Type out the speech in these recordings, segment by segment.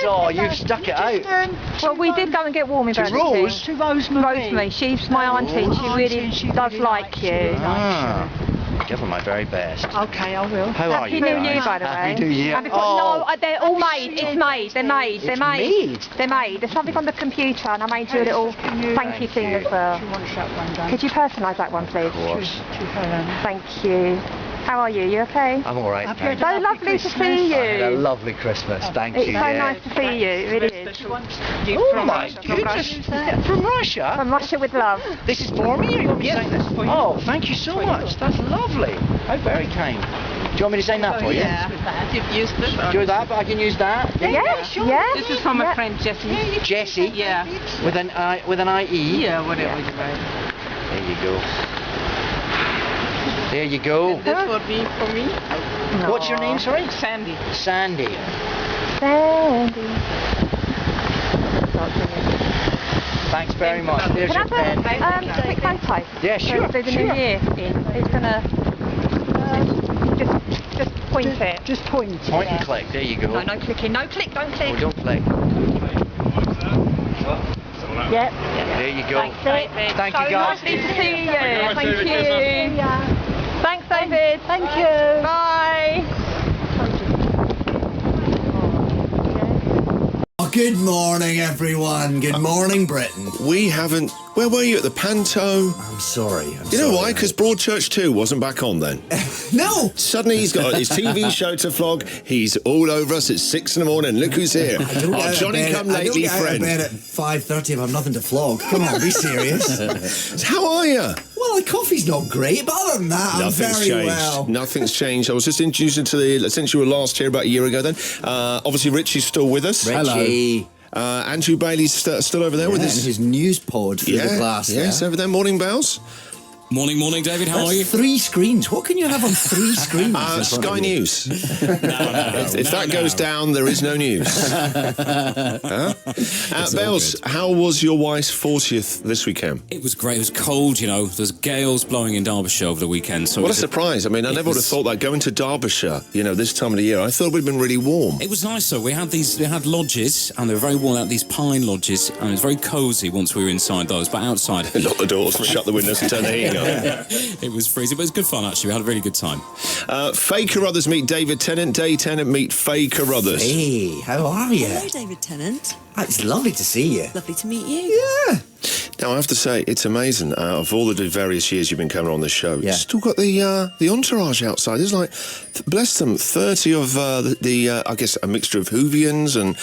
Oh, you've stuck it out. Well, we did go and get warm in Burger King. To Rosemary, she's my auntie. She really does like you. Give her my very best. Okay, I will. How are Happy you New guys? Year, by the way. Happy New Year. No, they're all made. It's made. They're made. They're made. made? They're made. There's something on the computer, and I made you a little thank you thing as well. She wants that one done. Could you personalise that one, please? Of course. To Helen. Thank you. How are you? You okay? I'm all right. I've So lovely to see I had a you. lovely Christmas. Thank It's you. so nice to see you. It really is. Oh my goodness! From Russia? From Russia with love. This is for me? You want me to Yes, sign this? for you. Oh, thank you so much. That's lovely. How very kind. Do you want me to sign that for you? You've used it. Do that, but I can use that. Yeah, sure. Yeah. This is from my Yeah. friend Jessie. Jessie. Yeah. With an IE. Yeah, whatever you like. There you go. There you go. This would be for me. What's your name, sorry? Sandy. Sandy. Sandy. Thanks very much. There's Can your pen. I have a quick photo? Yeah, sure. So the sure. New Year in. It's gonna just point it. Just point. Point and click. There you go. No, no clicking. No click. Don't click. Oh, don't click. Yep. There you go. That's it. Thank So you, guys. lovely to see you. Thank you. Thanks, David. Thank you. Bye. Oh, good morning, everyone. Good morning, Britain. We haven't... Where were you at the Panto? I'm sorry. You know why? Because Broadchurch 2 wasn't back on then. No! Suddenly he's got his TV show to flog. He's all over us at 6 in the morning. Look who's here. I don't get Our out of Johnny bed- come I don't lately get out of friend. bed at 5:30 if I've nothing to flog. Come on, be serious. How are you? Well, the coffee's not great, but other than that, Nothing's I'm very changed. well. Nothing's changed. I was just introducing to the... Since you were last here about a year ago then. Obviously, Richie's still with us. Richie. Andrew Bailey's still over there with Yeah, his... and his news pod through the glass Yes, there. over there. Morning, Bells. Morning, David. How That's are you? 3 screens. What can you have on 3 screens? in front of Sky you? News. If that goes down, there is no news. Bells, how was your wife's 40th this weekend? It was great. It was cold, you know. There's gales blowing in Derbyshire over the weekend. So What a it was surprise. I mean, I never would have thought that going to Derbyshire, this time of the year. I thought it would have been really warm. It was nice, though. We had lodges, and they were very warm out, these pine lodges, and it was very cosy once we were inside those, but outside... Lock the doors, shut the windows and turn the heating on. It was freezing, but it was good fun, actually. We had a really good time. Faye Carruthers meet David Tennant. Day Tennant meet Faye Carruthers. Hey, how are you? Hello, David Tennant. It's lovely to see you. Lovely to meet you. Yeah. Now, I have to say, it's amazing. Of all the various years you've been coming on this show, Yeah. you've still got the entourage outside. There's like, bless them, 30 of I guess, a mixture of Whovians and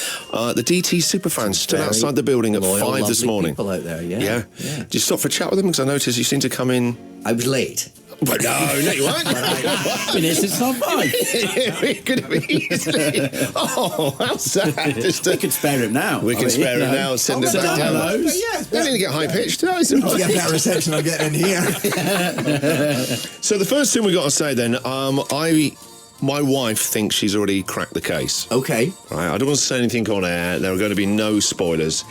the DT superfans stood Very outside the building at loyal, 5 this lovely morning. people out there, yeah. Yeah. Did you stop for a chat with them? Because I noticed you seem to come in... I was late. But no, you weren't. Been here since half 5. We could have easily... Oh, how sad. We can spare him now. We can spare him now and send him back down. They didn't get high-pitched. No, it's all right. Get that reception I'm getting in here. So the first thing we got to say then, my wife thinks she's already cracked the case. Okay. Right, I don't want to say anything on air. There are going to be no spoilers.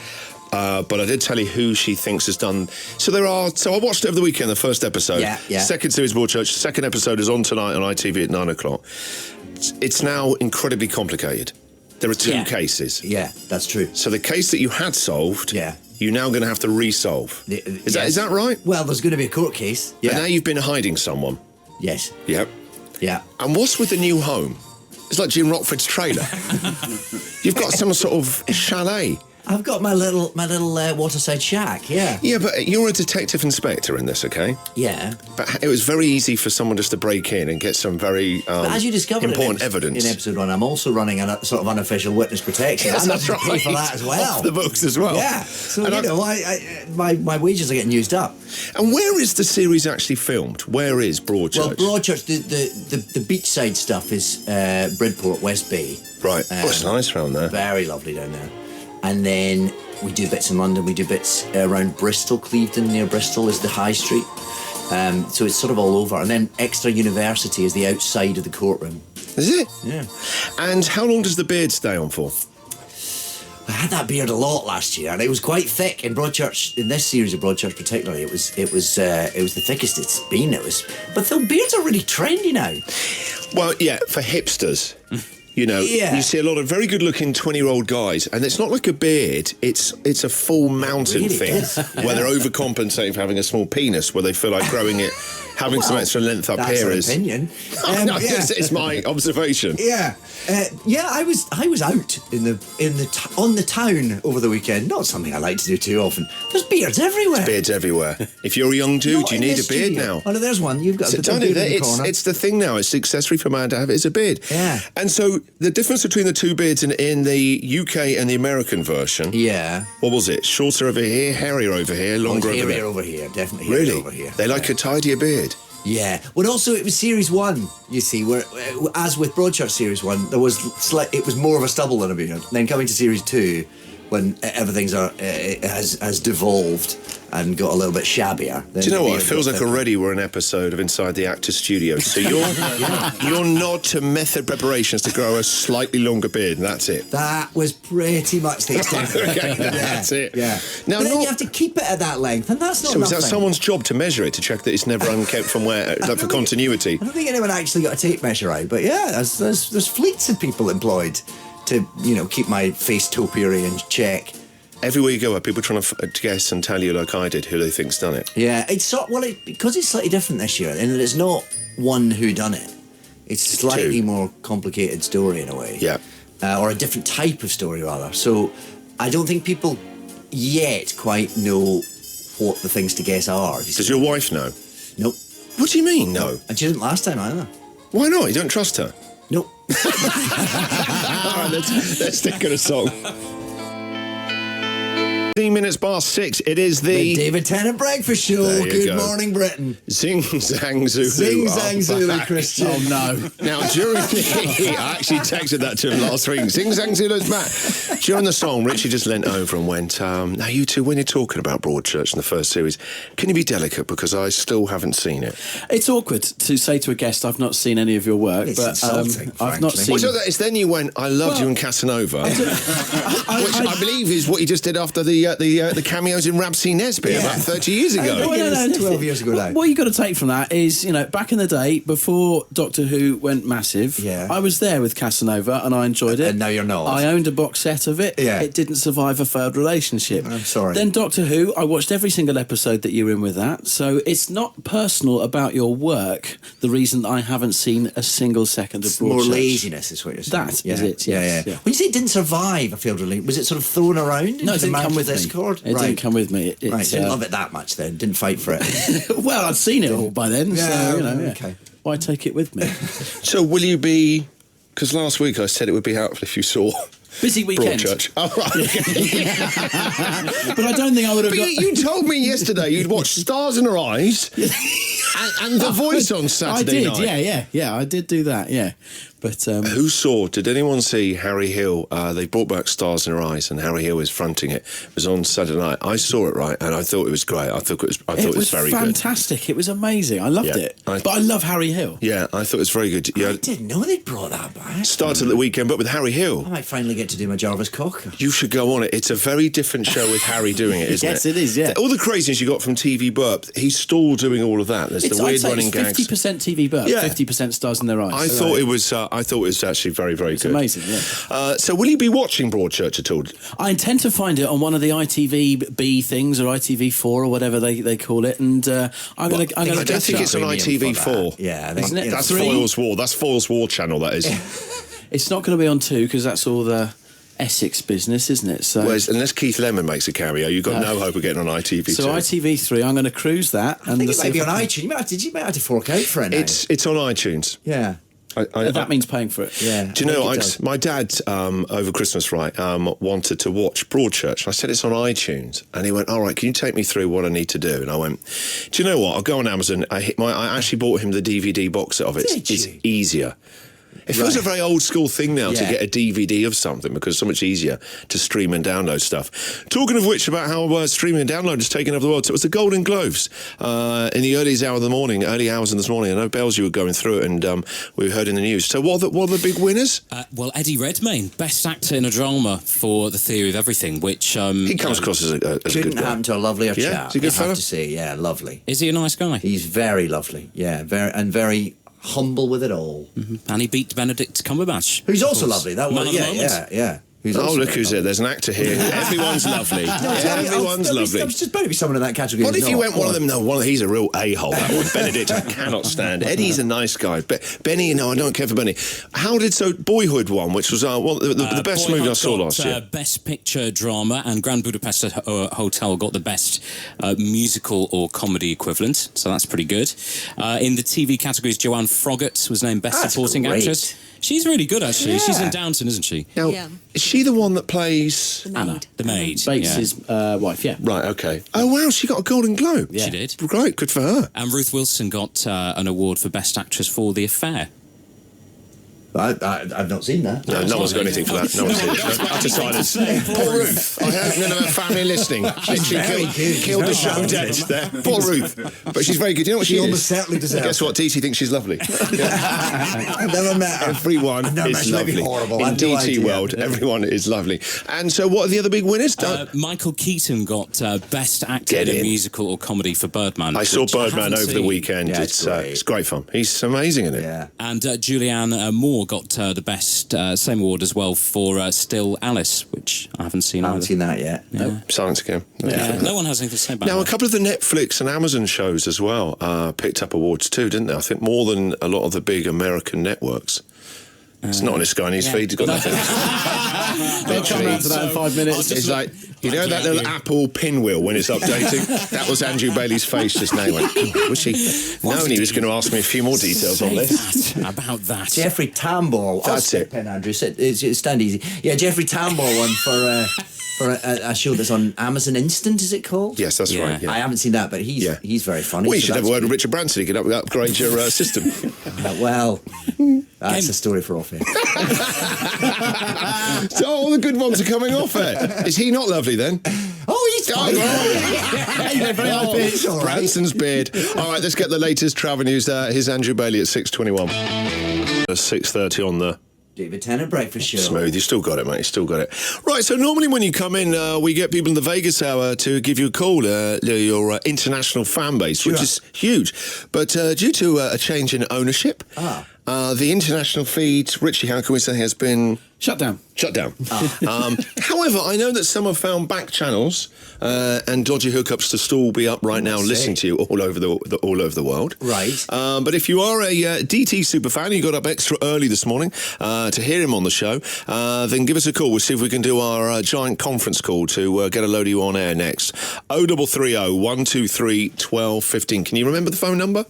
But I did tell you who she thinks has done. So I watched it over the weekend, the first episode. Yeah. Second series, Broadchurch. Second episode is on tonight on ITV at 9 o'clock. It's now incredibly complicated. There are 2 cases. Yeah, that's true. So the case that you had solved, you're now going to have to resolve. Is that right? Well, there's going to be a court case. And now you've been hiding someone. Yes. Yep. Yeah. And what's with the new home? It's like Jim Rockford's trailer. You've got some sort of chalet. I've got my little waterside shack, yeah. Yeah, but you're a detective inspector in this, okay? Yeah. But it was very easy for someone just to break in and get some very But as you discovered important evidence. in episode 1, I'm also running a sort of unofficial witness protection. Yes, I'm that's to pay right. for that as well. Off the books as well. Yeah. So, my wages are getting used up. And where is the series actually filmed? Where is Broadchurch? Well, Broadchurch, the beachside stuff is Bridport, West Bay. Right. It's nice around there. Very lovely down there. And then we do bits in London, we do bits around Bristol, Clevedon, near Bristol is the high street. So it's sort of all over. And then Exeter University is the outside of the courtroom. Is it? Yeah. And how long does the beard stay on for? I had that beard a lot last year, and it was quite thick in Broadchurch. In this series of Broadchurch, particularly, it was the thickest it's been. But the beards are really trendy now. Well, yeah, for hipsters. You know, Yeah. you see a lot of very good-looking 20-year-old guys, and it's not like a beard. It's a full mountain really thing, is, where they're overcompensating for having a small penis, where they feel like growing it, having some extra length up That's here an is. opinion. No, it's my observation. Yeah, I was out on the town over the weekend. Not something I like to do too often. There's beards everywhere. Beards everywhere. If you're a young dude, Not you in need this a beard studio. now. Oh, no, there's one. You've got So, a Tony, beard in the corner. it's the thing now. It's the accessory for a man to have. It's a beard. Yeah. And so the difference between the two beards in the UK and the American version. Yeah. What was it? Shorter over here, hairier over here, longer over Hairier here. over here, definitely. Hairier Really? over here. They like a tidier beard. Yeah. Well, also it was Series 1, you see, where as with Broadchurch Series 1, there was it was more of a stubble than a beard. Then coming to Series 2, when everything's has devolved and got a little bit shabbier. Do you know what? It feels like already we're an episode of Inside the Actors Studio. So your nod to method preparations to grow a slightly longer beard, and that's it. That was pretty much the extent. of it. Okay, that's it. Yeah. Now, But then not- you have to keep it at that length, and that's not So is nothing. that someone's job to measure it, to check that it's never unkept from where, like for continuity? I don't think anyone actually got a tape measure out, but yeah, there's fleets of people employed to, keep my face topiary in check. Everywhere you go, are people trying to guess and tell you, like I did, who they think's done it? Yeah, because it's slightly different this year, and it's not one who done it. It's a slightly two. more complicated story in a way. Yeah. Or a different type of story rather. So I don't think people yet quite know what the things to guess are. Does your wife know? Nope. What do you mean, no? And she didn't last time either. Why not? You don't trust her? Nope. All right, let's stick at a song. 15 minutes past 6. It is The the David Tennant Breakfast Show. There you Good go. morning, Britain. Zing Zang Zulu. Zing are Zang Zulu, back. Christian. Oh no. Now, during the... I actually texted that to him last week. Zing Zang Zulu's back. During the song, Richie just leant over and went, now you two, when you're talking about Broadchurch in the first series, can you be delicate because I still haven't seen it? It's awkward to say to a guest, I've not seen any of your work, It's but insulting, I've not frankly. seen... Well, so that is then you went, I loved you in Casanova, which I believe is what you just did after the cameos in Rhapsody Nesbitt about 30 years ago. I think it was 12 years ago now. What you got to take from that is, back in the day, before Doctor Who went massive, Yeah. I was there with Casanova and I enjoyed it. And now you're not. I owned a box set of it. Yeah. It didn't survive a failed relationship. I'm sorry. Then Doctor Who, I watched every single episode that you were in with that. So it's not personal about your work, the reason that I haven't seen a single second of It's more Broadchurch. laziness is what you're saying. That is it, Yeah, yes, yeah. yeah. When you say it didn't survive a failed release, was it sort of thrown around? No, it into the didn't come mouth with of me. Discord? It Right. didn't come with me. Right, didn't love it that much then. Didn't fight for it. Well, I'd seen it all by then, Yeah, so, yeah. okay. Why take it with me? So will you be... Because last week I said it would be helpful if you saw Busy weekend. Broadchurch. Oh, right. But I don't think I would have But got... you told me yesterday you'd watched Stars in Her Eyes and The Voice on Saturday I did, night. yeah, I did do that, yeah. But Who saw? Did anyone see Harry Hill? They brought back Stars in Her Eyes, and Harry Hill is fronting it. It was on Saturday night. I saw it, right, and I thought it was great. I thought it was very good. fantastic. It was amazing. I loved Yeah, it. But I love Harry Hill. Yeah, I thought it was very good. I Yeah, didn't know they'd brought that back. started the weekend, but with Harry Hill. I might finally get to do my Jarvis Cocker. You should go on it. It's a very different show with Harry doing it, isn't Yes, it? it is, yeah. All the craziness you got from TV Burp, he's still doing all of that. There's the I'd weird say running it's gags. 50% TV Burp, Yeah. 50% Stars in Their Eyes. I thought it was actually very, very It's good. amazing, yeah. So will you be watching Broadchurch at all? I intend to find it on one of the ITV-B things or ITV4 or whatever they call it, and I'm going to I don't catch think up. it's on Premium ITV4. for that. Yeah, I think Isn't it? That's Three? Foyle's War. That's Foyle's War channel, that is. It's not going to be on 2 because that's all the Essex business, isn't it? So, Whereas, unless Keith Lemon makes a cameo, you've got no hope of getting on ITV2. so ITV3, I'm going to cruise that. I think it might be on iTunes. You might have to fork out for it now. It's on iTunes. Yeah. that means paying for it. Yeah. Do you I know, think it does. my dad, over Christmas, right, wanted to watch Broadchurch. I said, it's on iTunes. And he went, all right, can you take me through what I need to do? And I went, do you know what? I'll go on Amazon. I actually bought him the DVD box set of it. Did It's you? easier. It feels a very old school thing now to Yeah. get a DVD of something because it's so much easier to stream and download stuff. Talking of which, about how streaming and download has taken over the world. So it was the Golden Globes in the early hours of this morning. I know, Bells, you were going through it and we heard in the news. So what are the big winners? Well, Eddie Redmayne, best actor in a drama for The Theory of Everything, which... He comes across as a good Couldn't guy. happen to a lovelier Yeah? chap. Is he a good I fella? have to say, yeah, lovely. Is he a nice guy? He's very lovely, yeah, very humble with it all. And he beat Benedict Cumberbatch. Who's also Of course. lovely. That Man one, of the yeah, moment. yeah. Who's Oh, also look very who's there. There's an actor here. Everyone's lovely. Everyone's lovely. There's just better to be someone in that category. What who's if you not. went one of them? No, he's a real a-hole. That one. Benedict, I cannot stand. Eddie's a nice guy. Benny, no, I don't care for Benny. How did Boyhood won, which was the best Boyhood movie I saw got, last year? Best Picture Drama, and Grand Budapest Hotel got the best musical or comedy equivalent, so that's pretty good. In the TV categories, Joanne Froggatt was named Best That's Supporting great. Actress. She's really good, actually. She's in Downton, isn't she? Now, Yeah. is she the one that plays... Anna, the maid. Bates' wife, yeah. Right, okay. Oh, wow, she got a Golden Globe. Yeah. She did. Great, good for her. And Ruth Wilson got an award for Best Actress for The Affair. I've not seen that. No one's got anything for that. No one's seen it. Utter silence. Poor Ruth. I hope none of her family listening. She killed the show dead there. Poor Ruth. But she's very good. You know what she almost is? certainly deserves Guess what? DT thinks she's lovely. I've never met her. Everyone I've never met her. is She may be lovely. horrible. In I've no DT idea. world, everyone is lovely. And so what are the other big winners? Michael Keaton got Best Actor Get in a in. musical or comedy for Birdman. I saw which Birdman haven't over the seen. weekend. Yeah, It's great fun. He's amazing in it. Yeah. And Julianne Moore got the best, same award as well for Still Alice, which I haven't seen I haven't either. seen that yet. Yeah. Silence again. No one has anything to say about Now, a that. couple of the Netflix and Amazon shows as well picked up awards too, didn't they? I think more than a lot of the big American networks. It's not on his Sky News feed. He's got nothing. They'll come around to that in 5 minutes. It's like, you know that little Apple pinwheel when it's updating? That was Andrew Bailey's face just now. He went, was he? No, and he was going to ask me a few more details on this. About that. Jeffrey Tambor. That's it. Pen Andrew. Stand easy. Yeah, Jeffrey Tambor won for a show that's on Amazon Instant. Is it called? Yes, that's Yeah. right. Yeah. I haven't seen that, but he's very funny. Well, you so should have a that's word with good. Richard Branson. He could upgrade your system. Well, that's a story for off here. So all the good ones are coming off there. Is he not lovely then? Oh, he's fine. Oh, all right. Branson's beard. All right, let's get the latest travel news. Here's Andrew Bailey at 6:21. 6:30 on the David Tennant Breakfast Show. Smooth. You still got it, mate. You still got it. Right, so normally when you come in, we get people in the Vegas hour to give you a call, your international fan base, which is huge. But due to a change in ownership, the international feed, Richie, how can we say, has been... Shut down. However, I know that some have found back channels and dodgy hookups to still be up right now, listening to you all over the world. Right. But if you are a DT superfan, you got up extra early this morning to hear him on the show, then give us a call. We'll see if we can do our giant conference call to get a load of you on air next. 0330 123 1215. Can you remember the phone number?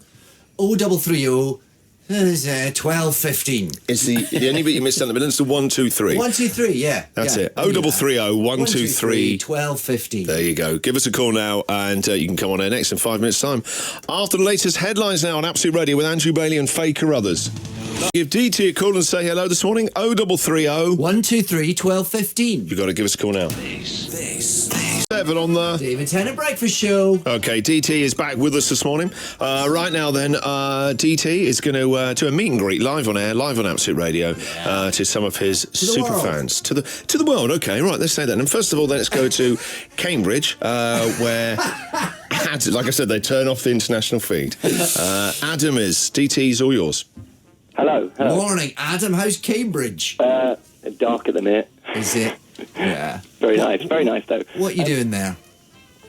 0330 1215. It's the only bit you missed out in the middle. It's the 123. 123, yeah. That's yeah. it. 0330 123 1215. There you go. Give us a call now and you can come on air next in 5 minutes' time. After the latest headlines now on Absolute Radio with Andrew Bailey and Faye Carruthers. Give DT a call and say hello this morning. 0330 123 1215. You've got to give us a call now. 7 on the... David Tennant Breakfast Show. Okay, DT is back with us this morning. Right now then, DT is going to do a meet and greet live on air, live on Absolute Radio, to some of his super world. fans. To the world, okay, right, let's say that. And first of all, then let's go to Cambridge, where... like I said, they turn off the international feed. Adam is. DT's all yours. Hello. Morning, Adam. How's Cambridge? Dark at the minute. Is it? Yeah. Very nice though. What are you doing there?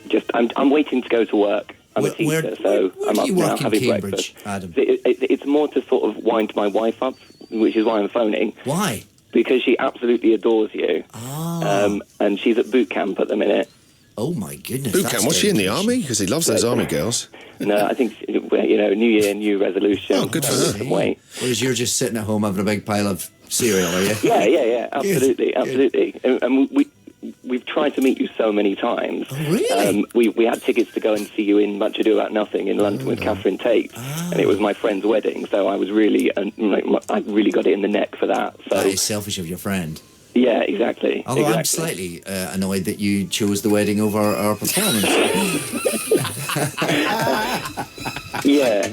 Just I'm waiting to go to work. I'm a teacher, so where I'm do up you now work in having Cambridge, breakfast. Adam? It's more to sort of wind my wife up, which is why I'm phoning. Why? Because she absolutely adores you. And she's at boot camp at the minute. Oh my goodness. Boot that's camp, was she in the dedication. army? Because he loves those army girls. No, I think new year, new resolution. Oh, good for her. Some weight. Whereas you're just sitting at home having a big pile of cereal, are you? Yeah, absolutely. And we've tried to meet you so many times. Oh, really? We had tickets to go and see you in Much Ado About Nothing in London with Catherine Tate, and it was my friend's wedding, so I was really, I really got it in the neck for that. So That is selfish of your friend. yeah, exactly. Although I'm exactly. slightly annoyed that you chose the wedding over our performance. Yeah.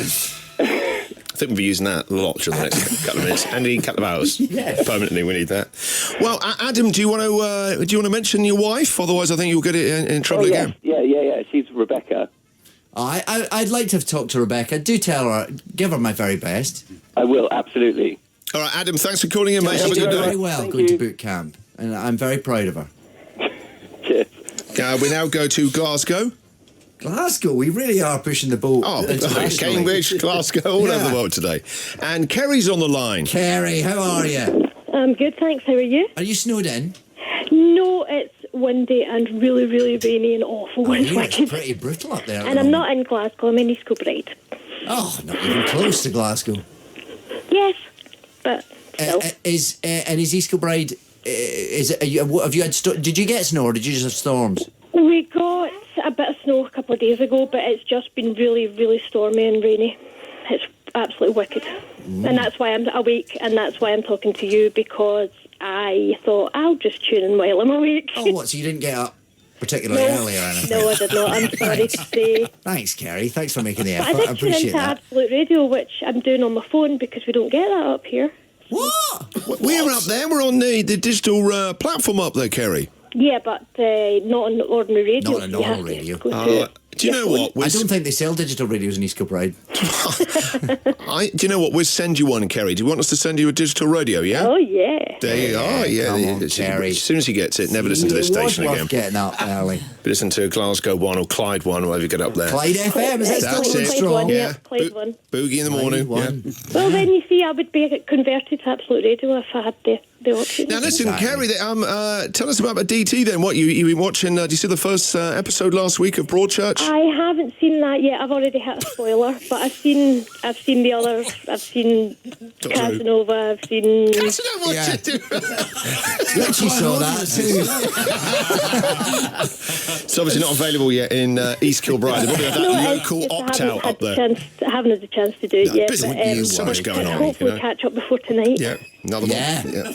I think we'll be using that a lot during the next couple of minutes. Andy, couple of hours. Yes. Permanently, we need that. Well, Adam, do you want to mention your wife? Otherwise, I think you'll get it in trouble again. Yeah. She's Rebecca. I'd like to have talked to Rebecca. Do tell her, give her my very best. I will, absolutely. All right, Adam, thanks for calling in, mate. Have a She's good doing day. very well Thank going to you. boot camp, and I'm very proud of her. Cheers. We now go to Glasgow. Glasgow, we really are pushing the boat. Oh, internationally. Cambridge, Glasgow, all over the world today. And Kerry's on the line. Kerry, how are you? I'm good, thanks. How are you? Are you snowed in? No, it's windy and really, really rainy and awful. Oh, It's really? It's wicked. pretty brutal up there. at And the I'm moment. not in Glasgow, I'm in East Kilbride. Oh, not even close to Glasgow. Yes, but still. Is East Kilbride? Is it? Have you had? Did you get snow or did you just have storms? We got a bit of snow a couple of days ago, but it's just been really, really stormy and rainy. It's absolutely wicked. And that's why I'm awake, and that's why I'm talking to you, because I thought I'll just tune in while I'm awake. Oh, what? So you didn't get up particularly early or anything? No, I did not. I'm sorry to say. Thanks, Kerry. Thanks for making the But I effort. I did tune appreciate into that. Absolute Radio, which I'm doing on my phone because we don't get that up here. What? We're up there. We're on the digital platform up there, Kerry. Yeah, but not on ordinary radio. Not on You have normal to radio. go to Do you know what? I don't think they sell digital radios in East Kilbride. Do you know what? We'll send you one, Kerry. Do you want us to send you a digital radio, yeah? Oh, yeah. There you are, yeah. Come on, As Kerry. soon as he gets it, never listen to this It was station worth again. getting up early. Listen to Glasgow 1 or Clyde 1, whatever you get up there. Clyde FM, is that still That's going it. Clyde strong? one, Yeah. yeah, Clyde one. Boogie in the morning. One. Yeah. Well, then you see, I would be converted to Absolute Radio if I had the option. Now listen, Exactly. Kerry, tell us about DT then. What, you been watching, did you see the first episode last week of Broadchurch? I haven't seen that yet. I've already hit a spoiler, but I've seen the others. I've seen Doctor Who. Casanova. I've seen. Yeah. She saw that too. It's obviously not available yet in East Kilbride. They've probably had that local opt-out up there. I haven't had the chance to do it No, yet. busy. But, So much going on, Hopefully you know. catch up before tonight. Yeah, another Yeah. one. Yeah.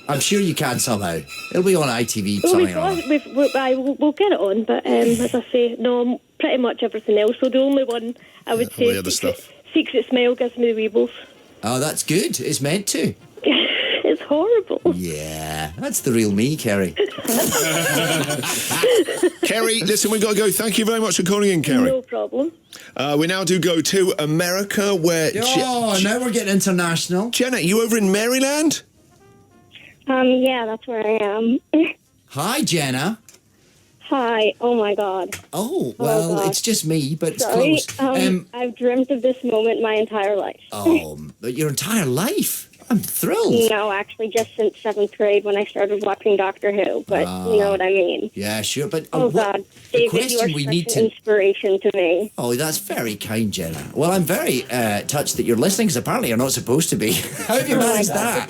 I'm sure you can somehow. It'll be on ITV Well, something or other. we'll get it on, but as I say, no, pretty much everything else. So the only one I would all say the other stuff. Secret Smile gives me the weebles. Oh, that's good. It's meant to. It's horrible. Yeah, that's the real me, Kerry. Kerry, listen, we've got to go. Thank you very much for calling in, Kerry. No problem. We now do go to America, where... Oh, now we're getting international. Jenna, you over in Maryland? Yeah, that's where I am. Hi, Jenna. Hi. Oh my God. Oh, well, God. it's just me, but it's Sorry. close. I've dreamt of this moment my entire life. Your entire life? I'm thrilled. No, actually, just since 7th grade when I started watching Doctor Who. But you know what I mean. Yeah, sure, but Oh what- God, the David, you question are we such need an to... inspiration to me. Oh, that's very kind, Jenna. Well, I'm very touched that you're listening, because apparently you're not supposed to be. How have you Oh, my managed God. that?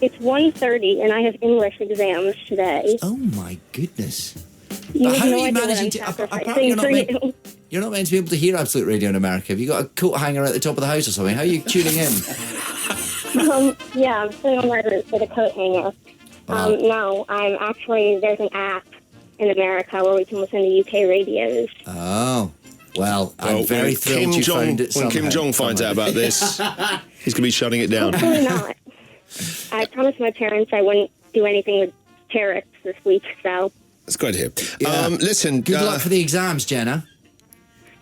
It's 1:30 and I have English exams today. Oh, my goodness. You But have how no are you idea what managing I'm to... sacrificing Apparently for you. you're not meant to be able to hear Absolute Radio in America. Have you got a coat hanger at the top of the house or something? How are you tuning in? Yeah, I'm sitting on my roof with a coat hanger. No, I'm actually, there's an app in America where we can listen to UK radios. Oh. Well, I'm Well, very when thrilled you found it When Kim somehow. Jong finds out about this, he's going to be shutting it down. Hopefully not. I promised my parents I wouldn't do anything with terrorists this week, so That's great to hear. Yeah. Listen, Good luck for the exams, Jenna.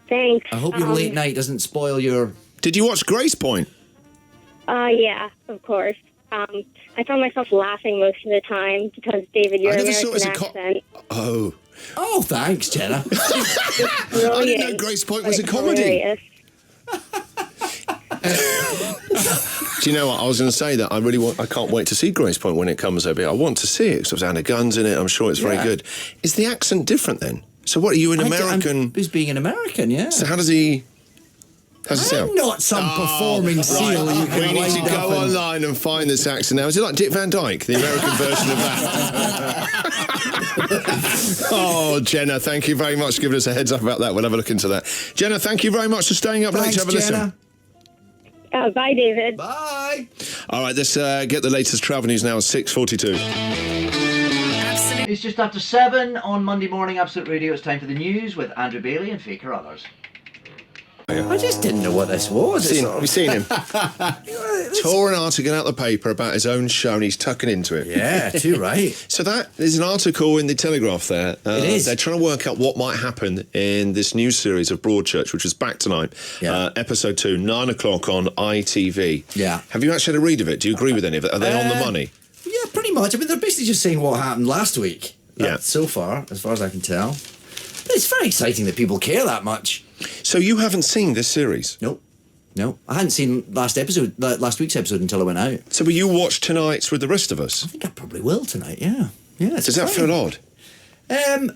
thanks. I hope your late night doesn't spoil your... did you watch Grace Point? Yeah, of course. I found myself laughing most of the time because, David, your I never saw American it as a accent. Oh. Oh, thanks, Jenna. I didn't know Grace Point was a It's comedy. hilarious. Do you know what? I was going to say that I can't wait to see Grace Point when it comes over here. I want to see it because there's Anna Gunn's in it. I'm sure it's very Yeah. good. Is the accent different then? So what, are you an American? Who's being an American, yeah. So how's it sound? I'm not some performing seal you can We need to wind go up and- online and find this accent now. Is it like Dick Van Dyke, the American version of that? Oh, Jenna, thank you very much for giving us a heads up about that. We'll have a look into that. Jenna, thank you very much for staying up late Thanks, to have a listen. Jenna. Bye, David. Bye. All right, let's get the latest travel news now at 6:42. It's just after 7 on Monday morning, Absolute Radio. It's time for the news with Andrew Bailey and Faker Others. I just didn't know what this was. Have you seen him? Tore an article out the paper about his own show and he's tucking into it. Yeah, too right. So there's an article in the Telegraph there. It is. They're trying to work out what might happen in this new series of Broadchurch, which is back tonight. Yeah. Episode 2, 9 o'clock on ITV. Yeah. Have you actually had a read of it? Do you agree with any of it? Are they on the money? Yeah, pretty much. I mean, they're basically just saying what happened last week. Yeah. So far as I can tell. But it's very exciting that people care that much. So you haven't seen this series? Nope. No, I hadn't seen last week's episode until I went out. So will you watch tonight's with the rest of us? I think I probably will tonight. Yeah. Does that feel odd? Well,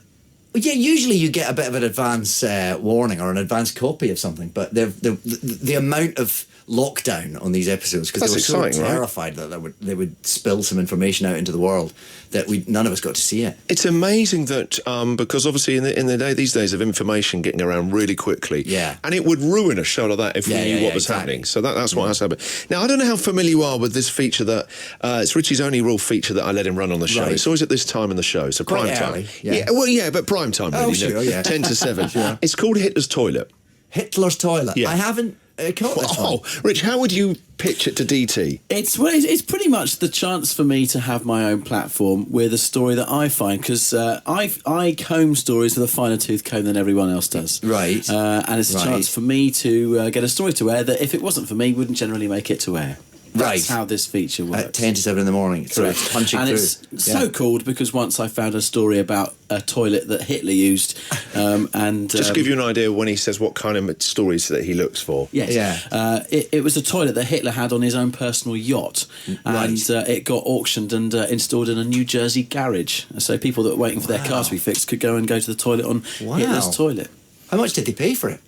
yeah, usually you get a bit of an advance warning or an advance copy of something, but the amount of lockdown on these episodes, because they were so exciting, right? terrified that they would spill some information out into the world that none of us got to see it. It's amazing that because obviously in the day these days of information getting around really quickly, and it would ruin a show like that if we knew what was happening. So that's what has happened. Now I don't know how familiar you are with this feature that it's Richie's only real feature that I let him run on the show. Right. It's always at this time in the show, so Quite prime time. early, But prime time. Really, Oh, sure, yeah. 10 to 7. Sure. It's called Hitler's Toilet. Hitler's Toilet. Yeah. I haven't caught this one. Rich, how would you pitch it to DT? It's pretty much the chance for me to have my own platform with a story that I find, because I comb stories with a finer tooth comb than everyone else does. Right. And it's a chance for me to get a story to air that if it wasn't for me wouldn't generally make it to air. That's how this feature works. At 10 to 7 in the morning. So it's punching and through. it's so called because once I found a story about a toilet that Hitler used, and just give you an idea when he says what kind of stories that he looks for. Yes. Yeah. It was a toilet that Hitler had on his own personal yacht, and it got auctioned and installed in a New Jersey garage. So people that were waiting for their car to be fixed could go and go to the toilet on Hitler's toilet. How much did they pay for it?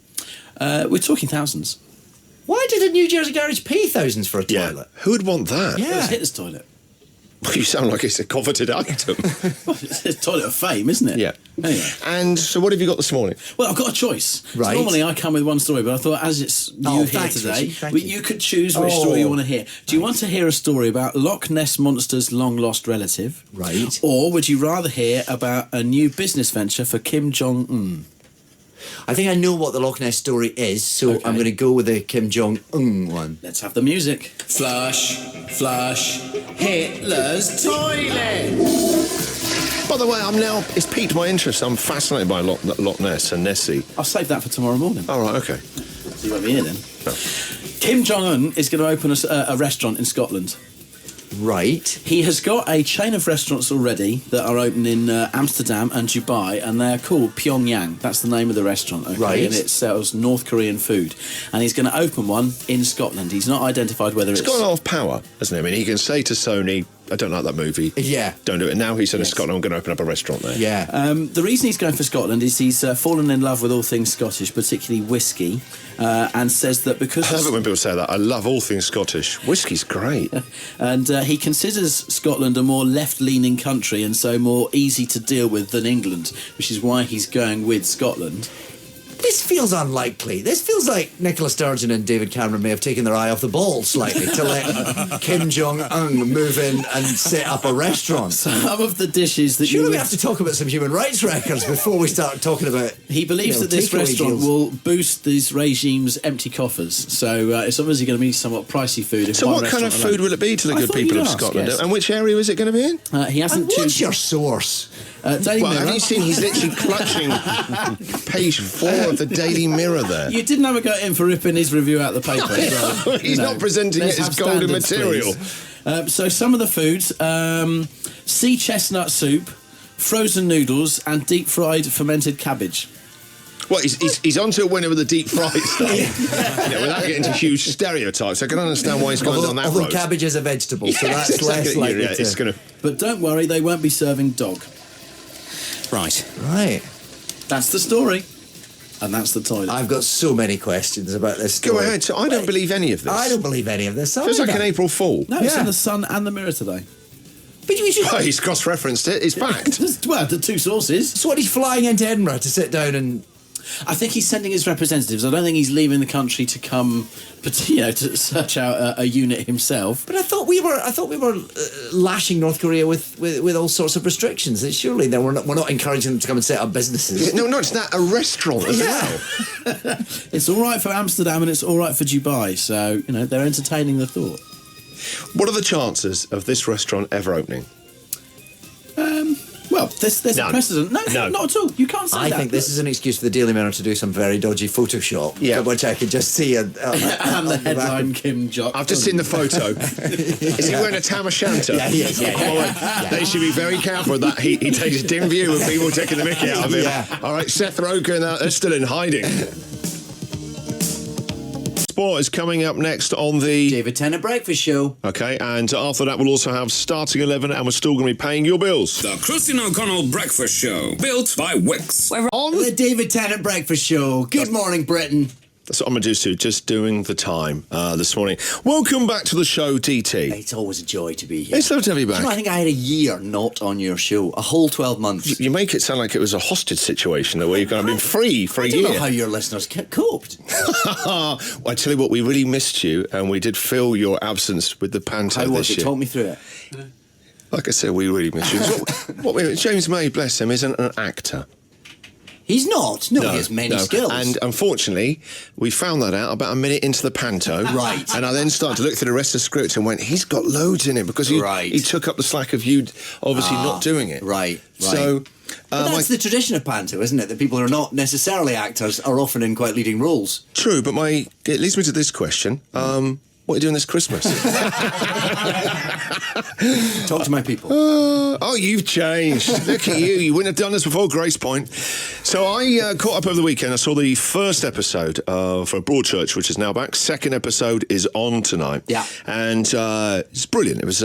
We're talking thousands. Why did a New Jersey garage pay thousands for a toilet? Who would want that? It was Hitler's toilet. Well, you sound like it's a coveted item. Well, it's a toilet of fame, isn't it? Yeah. Anyway. And so what have you got this morning? Well, I've got a choice. Right. So normally I come with one story, but I thought as it's you here thanks, today, Richie, thank you. you could choose which story you want to hear. Do you want to hear a story about Loch Ness Monster's long-lost relative? Right. Or would you rather hear about a new business venture for Kim Jong-un? I think I know what the Loch Ness story is, so I'm going to go with the Kim Jong-un one. Let's have the music. Flush, Hitler's toilet. By the way, it's piqued my interest. I'm fascinated by Loch Ness and Nessie. I'll save that for tomorrow morning. All right, okay. So you won't be here then. No. Kim Jong-un is going to open a restaurant in Scotland. Right. He has got a chain of restaurants already that are open in Amsterdam and Dubai, and they're called Pyongyang. That's the name of the restaurant, okay? Right. And it sells North Korean food. And he's going to open one in Scotland. He's not identified whether He's got a lot of power, hasn't he? I mean, he can say to Sony, I don't like that movie. Yeah. Don't do it. Now he said in Scotland, I'm going to open up a restaurant there. Yeah. The reason he's going for Scotland is he's fallen in love with all things Scottish, particularly whiskey, and says that because... I love it when people say that. I love all things Scottish. Whiskey's great. And he considers Scotland a more left-leaning country and so more easy to deal with than England, which is why he's going with Scotland. This feels unlikely. This feels like Nicola Sturgeon and David Cameron may have taken their eye off the ball slightly to let Kim Jong-un move in and set up a restaurant. Some of the dishes that Surely we have to talk about some human rights records before we start talking about... He believes that this restaurant will boost these regimes' empty coffers. So it's obviously going to be somewhat pricey food. So what kind of food will it be to the good people of Scotland? Yes. And which area is it going to be in? He hasn't What's chosen... your source? Daily Mirror. Have you seen he's literally clutching page 4 of the Daily Mirror there? You didn't have a go at him for ripping his review out of the paper. So, he's not presenting it as golden material. So some of the foods, sea chestnut soup, frozen noodles and deep-fried fermented cabbage. Well, he's onto a winner with the deep fried stuff. Without getting into huge stereotypes, I can understand why he's going down that road. Cabbage is a vegetable, so that's exactly. less likely it's gonna... But don't worry, they won't be serving dog. Right. Right. That's the story. And that's the toilet. I've got so many questions about this story. Go ahead. So I don't believe any of this. I don't believe any of this. Feels like an April Fool. No, it's in the Sun and the Mirror today. But you should... He's cross-referenced it. It's fact. Well, the two sources. So what, he's flying into Edinburgh to sit down and... I think he's sending his representatives. I don't think he's leaving the country to come, to search out a unit himself. But I thought we were lashing North Korea with all sorts of restrictions. That surely we're not encouraging them to come and set up businesses. No, it's not a restaurant as well. It's all right for Amsterdam and it's all right for Dubai. So they're entertaining the thought. What are the chances of this restaurant ever opening? Well, there's a precedent. No, not at all. You can't say that. I think this is an excuse for the Daily Mirror to do some very dodgy Photoshop, which I could just see. And the headline, Kim Jong. I've just seen the photo. Is he wearing a tam o' shanter? Yeah, he is. Yeah. They should be very careful that he takes dim view of people taking the mickey out of him. Yeah. All right, Seth Rogen, they're still in hiding. Sport is coming up next on the David Tennant Breakfast Show. Okay, and after that we'll also have Starting 11 and we're still going to be paying your bills. The Christine O'Connell Breakfast Show, built by Wix. On the David Tennant Breakfast Show. Good morning, Britain. That's what I'm going to do, Sue, just doing the time this morning. Welcome back to the show, DT. It's always a joy to be here. It's lovely to have you back. I think I had a year not on your show, a whole 12 months. You make it sound like it was a hostage situation, though, where you've been free for a year. I don't know how your listeners coped. Well, I tell you what, we really missed you, and we did feel your absence with the panto this year. How was it? Talk me through it. Like I said, we really missed you. James May, bless him, isn't an actor. He's not. No, he has many skills. And unfortunately, we found that out about a minute into the panto. Right. And I then started to look through the rest of the script and went, he's got loads in it because he took up the slack of you obviously not doing it. Right. So... but that's the tradition of panto, isn't it? That people who are not necessarily actors are often in quite leading roles. True, but it leads me to this question. What are you doing this Christmas? Talk to my people. Oh, you've changed. Look at you. You wouldn't have done this before Grace Point. So I caught up over the weekend. I saw the first episode for Broadchurch, which is now back. Second episode is on tonight. Yeah. And it's brilliant. It was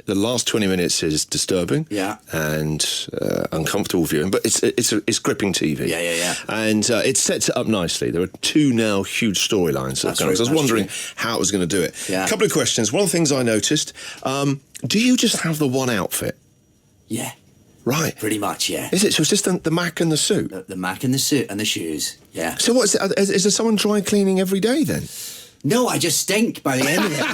the last 20 minutes is disturbing, and uncomfortable viewing, but it's gripping TV. Yeah. And it sets it up nicely. There are two now huge storylines. So I was wondering how it was going to do it. Yeah. A couple of questions. One of the things I noticed: do you just have the one outfit? Yeah. Right. Pretty much, yeah. Is it? So it's just the Mac and the suit. The Mac and the suit and the shoes. Yeah. So what is it? Is there someone dry cleaning every day then? No, I just stink by the end of it.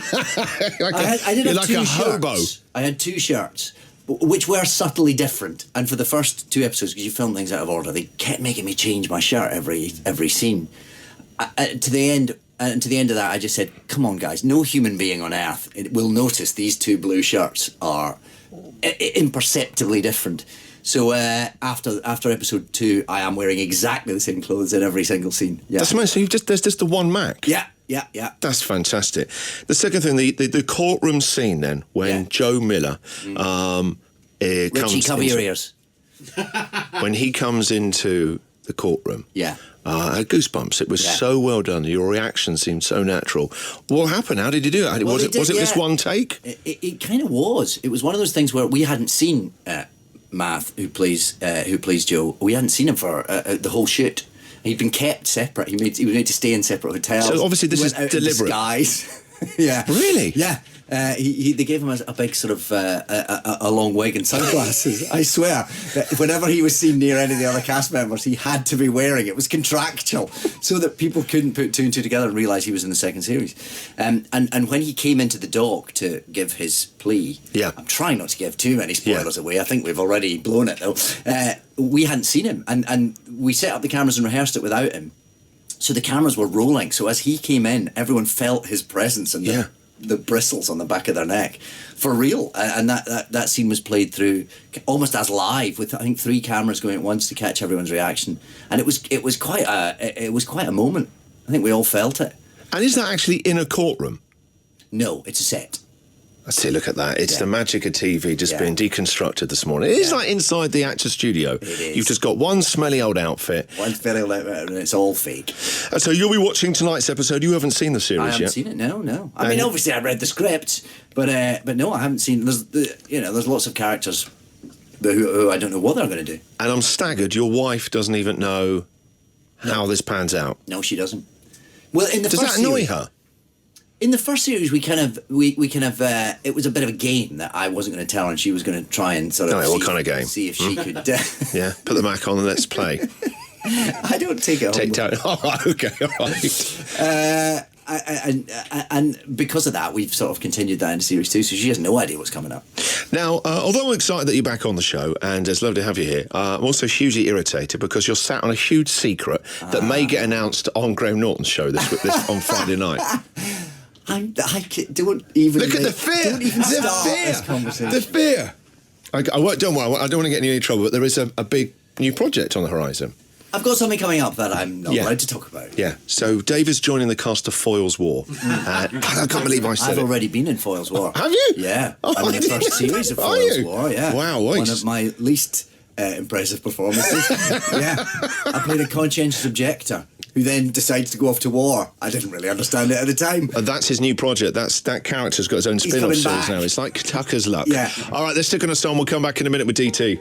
I did have two shirts. I had two shirts, which were subtly different. And for the first two episodes, because you film things out of order, they kept making me change my shirt every scene. To the end of that, I just said, "Come on, guys! No human being on earth will notice these two blue shirts are imperceptibly different." So after episode 2, I am wearing exactly the same clothes in every single scene. Yeah. That's amazing. So there's just the one Mac. Yeah. That's fantastic. The second thing, the courtroom scene then, when Joe Miller Richie, cover your ears. When he comes into the courtroom. Yeah. I had goosebumps. It was so well done. Your reaction seemed so natural. What happened? How did you do it? Was it just one take? It kind of was. It was one of those things where we hadn't seen Math, who plays Joe. We hadn't seen him for the whole shoot. He'd been kept separate. He was made to stay in separate hotels. So obviously this is deliberate. Disguise. Yeah. Really? Yeah. They gave him a big sort of a long wig and sunglasses. I swear that whenever he was seen near any of the other cast members, he had to be wearing it. It was contractual, so that people couldn't put two and two together and realise he was in the second series. And when he came into the dock to give his plea, I'm trying not to give too many spoilers away. I think we've already blown it though. We hadn't seen him, and we set up the cameras and rehearsed it without him. So the cameras were rolling. So as he came in, everyone felt his presence and the bristles on the back of their neck for real. And that scene was played through almost as live with, I think, 3 cameras going at once to catch everyone's reaction. And it was quite a moment. I think we all felt it. And is that actually in a courtroom? No, it's a set. Let's see, look at that. It's the magic of TV just being deconstructed this morning. It is like inside the actor's studio. It is. You've just got one smelly old outfit. One smelly old outfit, and it's all fake. So you'll be watching tonight's episode. You haven't seen the series yet? I haven't seen it, no. I mean, obviously I read the script, but no, I haven't seen... There's lots of characters who I don't know what they're going to do. And I'm staggered. Your wife doesn't even know how this pans out. No, she doesn't. Well, in the Does that annoy her? In the first series, we kind of it was a bit of a game that I wasn't going to tell her, and she was going to try and sort of what kind of game? See if she could. Yeah, put the Mac on and let's play. I don't take it Take home. time. All right, okay, all right. And because of that, we've sort of continued that in series 2, so she has no idea what's coming up. Now, although I'm excited that you're back on the show, and it's lovely to have you here, I'm also hugely irritated because you're sat on a huge secret that may get announced on Graham Norton's show this on Friday night. Don't even look at the fear. Don't even start this conversation. The fear. Don't worry. I don't want to get in any trouble, but there is a big new project on the horizon. I've got something coming up that I'm not allowed to talk about. Yeah. So Dave is joining the cast of Foyle's War. I can't believe I said I've it. already been in Foyle's War. Have you? Yeah. Oh, I'm in the first series of Foyle's War. Yeah. Wow. One of my least impressive performances. Yeah. I played a conscientious objector who then decides to go off to war. I didn't really understand it at the time. That's his new project. That character's got his own spin-off coming series back. now. It's like Tucker's Luck. Yeah. All right, let's stick on a song. We'll come back in a minute with DT.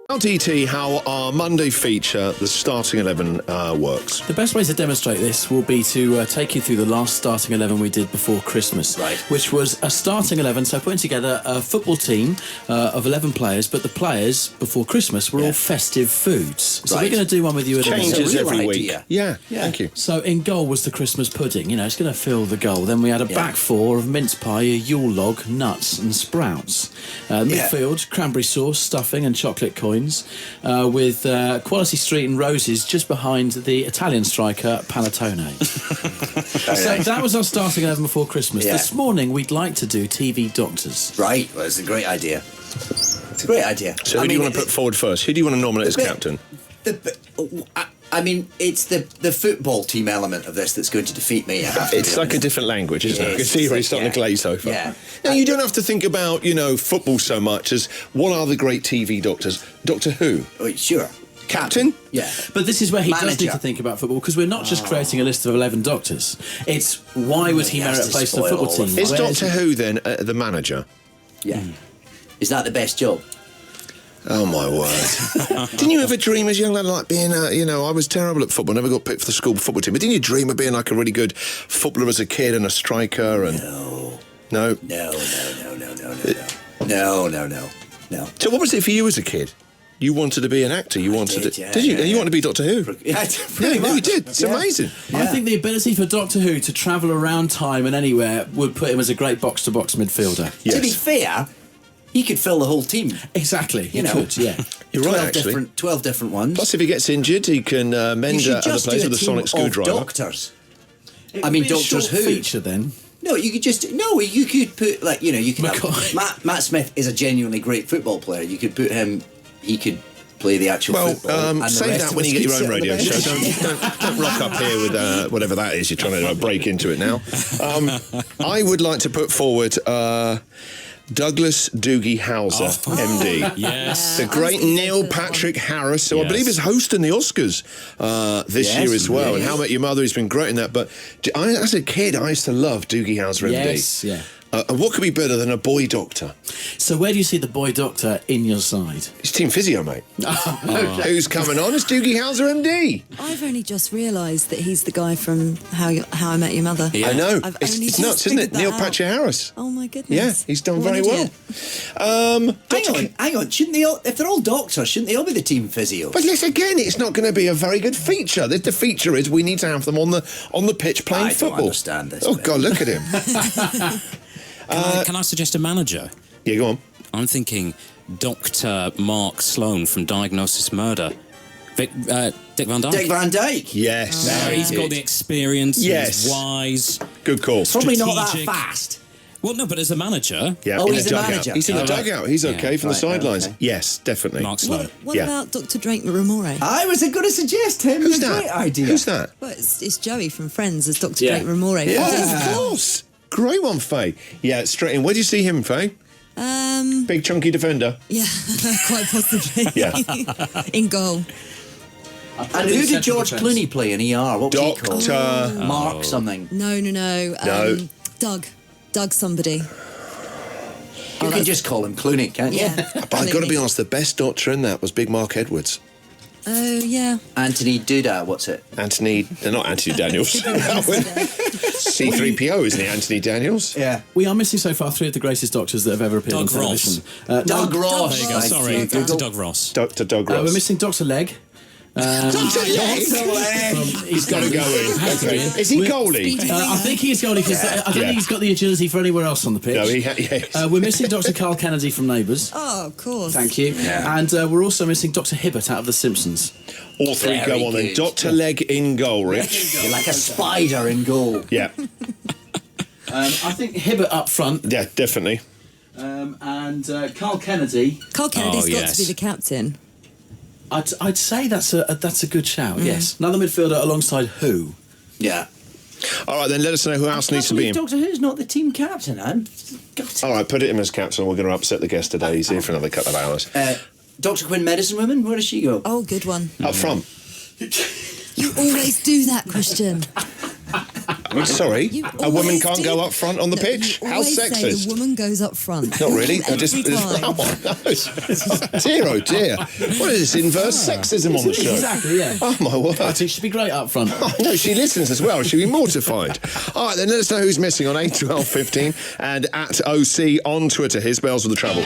Tell DT how our Monday feature, the starting 11, works. The best way to demonstrate this will be to take you through the last starting 11 we did before Christmas, right? Which was a starting 11, so putting together a football team of 11 players, but the players before Christmas were all festive foods. So we're going to do one with you at Changes every week. Yeah, thank you. So in goal was the Christmas pudding. You know, it's going to fill the goal. Then we had a back four of mince pie, a Yule log, nuts and sprouts. Midfield, cranberry sauce, stuffing and chocolate coins. With Quality Street and Roses just behind the Italian striker Panettone. So that was our starting 11 before Christmas. Yeah. This morning we'd like to do TV doctors. Right, well, it's a great idea. It's a great idea. So who do you want to put forward first? Who do you want to nominate as captain? I mean, it's the football team element of this that's going to defeat me. It's like a different language, isn't it? I can see where he's starting to glaze over. Yeah. Now, you don't have to think about, football so much as what are the great TV doctors? Doctor Who? Sure. Captain? Yeah. But this is where he does Manager. need to think about football, because we're not just creating a list of 11 doctors. It's why would he merit a place in the football team? Is Doctor Who then the manager? Yeah. Is that the best job? Oh, my word. Didn't you ever dream as a young lad like being, I was terrible at football, never got picked for the school football team, but didn't you dream of being like a really good footballer as a kid and a striker? And No. No? No. So what was it for you as a kid? You wanted to be an actor. You wanted did, to. yeah, did you? yeah, And you wanted to be Doctor Who? Yeah, pretty much. You did. It's amazing. I think the ability for Doctor Who to travel around time and anywhere would put him as a great box-to-box midfielder. To be fair, he could fill the whole team. Exactly. He You know. could, yeah. You're right, actually. 12 different ones. Plus, if he gets injured, he can mend you should other just players do with a team sonic of screwdriver. doctors. It I mean, would be a Doctors short Who. feature then. No, you could just... No, you could put, you could McCoy. have... Matt Smith is a genuinely great football player. You could put him... He could play the actual football. And the say rest that of when us you get could your sit own on the radio bench. show. Don't rock up here with whatever that is. You're trying to break into it now. I would like to put forward Douglas Doogie Howser, MD. Yes. The great Neil Patrick Harris, who I believe is hosting the Oscars this year as well. And How I Met Your Mother, he's been great in that. But as a kid, I used to love Doogie Howser, MD. Yes, yeah. And what could be better than a boy doctor? So where do you see the boy doctor in your side? It's Team Physio, mate. Who's coming on? It's Doogie Howser, MD. I've only just realised that he's the guy from How I Met Your Mother. I know. I've It's only nuts, just isn't it? figured that Neil out. Patrick Harris. Oh my goodness. Yeah, he's done What very an well. idiot. Hang on. Shouldn't they all... If they're all doctors, shouldn't they all be the team physio? But listen, again, it's not going to be a very good feature. The feature is we need to have them on the pitch playing I football. don't understand this. Oh, bit. God, look at him. Can I suggest a manager? Yeah, go on. I'm thinking Dr. Mark Sloan from Diagnosis Murder. Dick Van Dyke. Dick Van Dyke. Yes. He's got the experience. Yes. He's wise. Good call. Probably not that Strategic. fast. Well, no, but as a manager... Yeah, Oh, in he's the the dugout. manager. He's in the Oh, right. dugout. He's okay from the Right, sidelines. okay. Yes, definitely. Mark Sloan. What Yeah. about Dr. Drake Ramore? I was going to suggest him. Who's It's a that? great idea. Who's that? Well, it's Joey from Friends as Dr. Yeah. Drake Ramore. Yeah, of course. Great one, Faye. Yeah, straight in. Where do you see him, Faye? Big chunky defender. Yeah, quite possibly. Yeah. In goal. And who did George Clooney play in ER? What was he called? Doctor. Mark something. No. No. Doug somebody. You can just call him Clooney, can't you? Yeah. But I've got to be honest, the best doctor in that was Big Mark Edwards. Oh, yeah. Anthony Duda, what's it? Not Anthony Daniels. C-3PO, isn't he, Anthony Daniels? Yeah. We are missing so far 3 of the greatest doctors that have ever appeared on Doug Ross. television. Doug Ross. There you go. Sorry, Dr. Doug Ross. Dr. Doug Ross. We're missing Dr. Leg. He's got to go in. Okay. Is he goalie? I think he's goalie because I don't think he's got the agility for anywhere else on the pitch. No, yes. We're missing Dr. Carl Kennedy from Neighbours. Oh, of course. Thank you. Yeah. And we're also missing Dr. Hibbert out of The Simpsons. All three Very go on then. good. Dr. Leg in goal, Rich. You're like a spider in goal. Yeah. I think Hibbert up front. Yeah, definitely. And Carl Kennedy. Carl Kennedy's Oh, got yes. to be the captain. I'd say that's a good shout. Yes. Another midfielder alongside who? Yeah. All right, then let us know who else needs to be in. Doctor Who's not the team captain. I'm gutted. All right, put it in as captain. We're going to upset the guest today. He's here for another couple of hours. Dr. Quinn, medicine woman, where does she go? Oh, good one. Up front. You always do that, Christian. Sorry, You a woman always can't do- go up front on the No, pitch? you How always say sexist. the woman goes up front. Not really. I Every just. time. Come on. No. Dear, oh dear. What is this inverse sexism on the show? Exactly, yeah. Oh my word. I think she'd be great up front. Oh, no, she listens as well. She'll be mortified. All right, then let us know who's missing on 81215 and at OC on Twitter. Here's Bells with the Travel.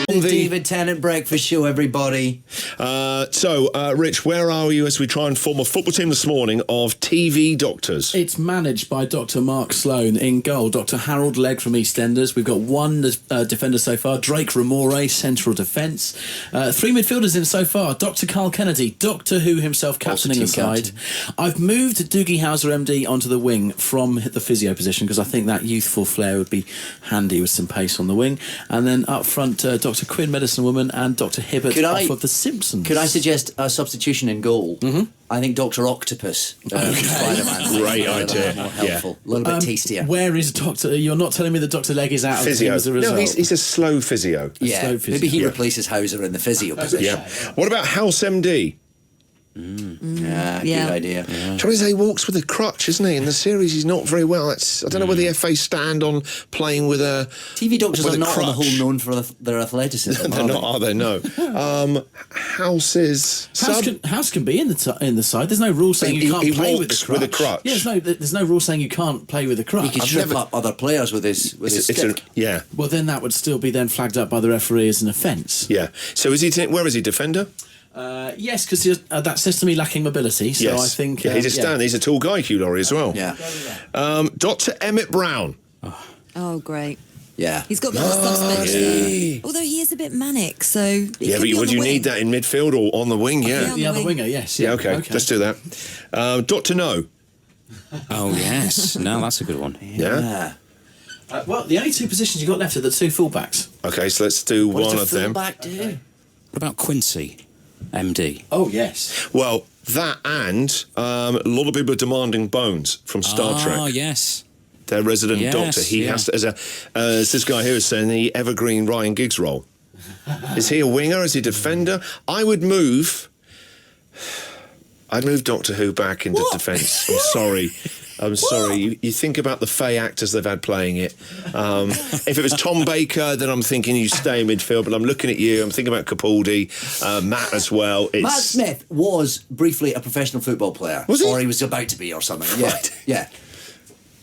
The David Tennant Breakfast Show, everybody. Rich, where are you as we try and form a football team this morning of TV doctors? It's managed by Dr. Mark Sloan. In goal, Dr. Harold Legg from EastEnders. We've got one defender so far, Drake Ramore, central defence. Three midfielders in so far, Dr. Carl Kennedy, Doctor Who himself, captaining the side. I've moved Doogie Howser MD onto the wing from the physio position because I think that youthful flair would be handy with some pace on the wing. And then up front, Dr. Quinn, medicine woman, and Dr. Hibbert off of The Simpsons. Could I suggest a substitution in goal? Mm-hmm. I think Dr. Octopus. Spider-Man. Great idea. More helpful. A little bit tastier. Where is Doctor? You're not telling me that Dr. Legg is out of the Physio. team as a result? No, he's a slow physio. Yeah, slow physio. maybe he Yeah. replaces Hauser in the physio position. Yeah. What about House MD? Yeah, Yeah. good idea. Trouble is, he walks with a crutch, isn't he? In the series, he's not very well. I don't know where the FA stand on playing with a TV doctors with are a not on the crutch. whole known for their athleticism. They're not, are they? No. House's House can be in the side. There's no rule saying He- you can't he play walks with with a crutch. Yeah, there's no rule saying you can't play with a crutch. He could trip up other players with his stick. Yeah. Well, then that would still be then flagged up by the referee as an offence. Yeah. So is he? Where is he? Defender? Yes, because that says to me lacking mobility. So yes. I think he's a stand. He's a tall guy, Hugh Laurie, as well. Yeah. Dr. Emmett Brown. Oh, great. Yeah. He's got a bit of suspense. Although he is a bit manic, so... Yeah, but would you need that in midfield or on the wing? Yeah. The other winger, yes. Yeah. Okay. Let's do that. Dr. No. Oh, yes. No, that's a good one. Yeah. Well, the only two positions you've got left are the two fullbacks. Okay, so let's do What one does of a them. fullback do? What about Quincy, MD? Oh, yes. Well, that and a lot of people are demanding Bones from Star Trek. Oh, yes. Their resident Yes, doctor. He yeah. has to, as this guy here is saying, the evergreen Ryan Giggs role. Is he a winger? Is he a defender? I'd move Doctor Who back into defence. I'm sorry. You think about the Fey actors they've had playing it. If it was Tom Baker, then I'm thinking you stay in midfield. But I'm looking at you. I'm thinking about Capaldi, Matt as well. Matt Smith was briefly a professional football player. Was he? Or he was about to be or something. Yeah. Yeah.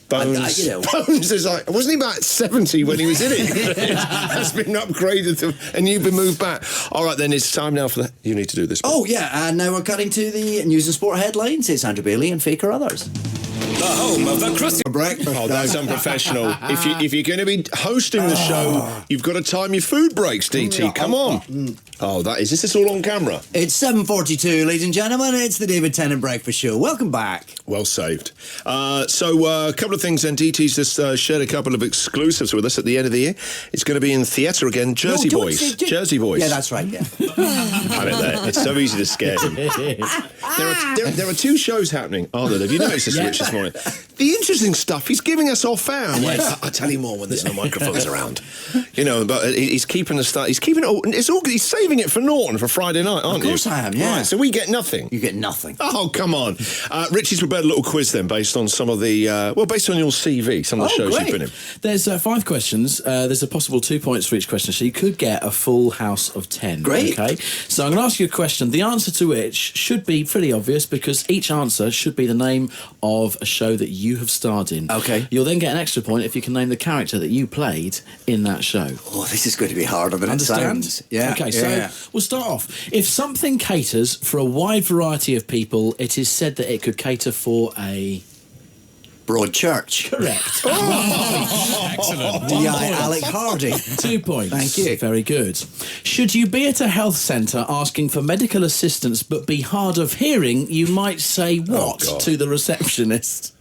Bones, Bones is like, wasn't he about 70 when he was in it? That's been upgraded and you've been moved back. All right, then it's time now for the... You need to do this. Oh, yeah, and now we're cutting to the news and sport headlines. It's Andrew Bailey and Faker Others. The home of the Christian breakfast. Oh, that's unprofessional. If you're going to be hosting the show, you've got to time your food breaks, DT. Come on. Oh, is this all on camera? It's 7:42, ladies and gentlemen. It's the David Tennant Breakfast Show. Welcome back. Well saved. A couple of things then. DT's just shared a couple of exclusives with us at the end of the year. It's going to be in theatre again. Jersey Boys. Jersey Boys. Yeah, that's right, yeah. I bet that. It's so easy to scare them. There are two shows happening, aren't there? Have you noticed this, Rich, this morning? The interesting stuff he's giving us off air. I'll tell you more when there's no microphones around. You know, but he's keeping the stuff. He's keeping it all. He's saving it for Norton for Friday night, aren't you? Of course I am, yeah. Right, so we get nothing. You get nothing. Oh, come on. Richie's prepared a little quiz then based on some of the... based on your CV, some of the shows you've been in. There's 5 questions. There's a possible 2 points for each question, so you could get a full house of 10. Great. Okay? So I'm going to ask you a question, the answer to which should be pretty obvious because each answer should be the name of a show that you have starred in. Okay. You'll then get an extra point if you can name the character that you played in that show. Oh, this is going to be harder than it sounds. Yeah. Okay, yeah. So we'll start off. If something caters for a wide variety of people, it is said that it could cater for a... Broadchurch. Correct. Excellent. D.I. Alec Hardy. 2 points. Thank you. Very good. Should you be at a health centre asking for medical assistance but be hard of hearing, you might say what to the receptionist?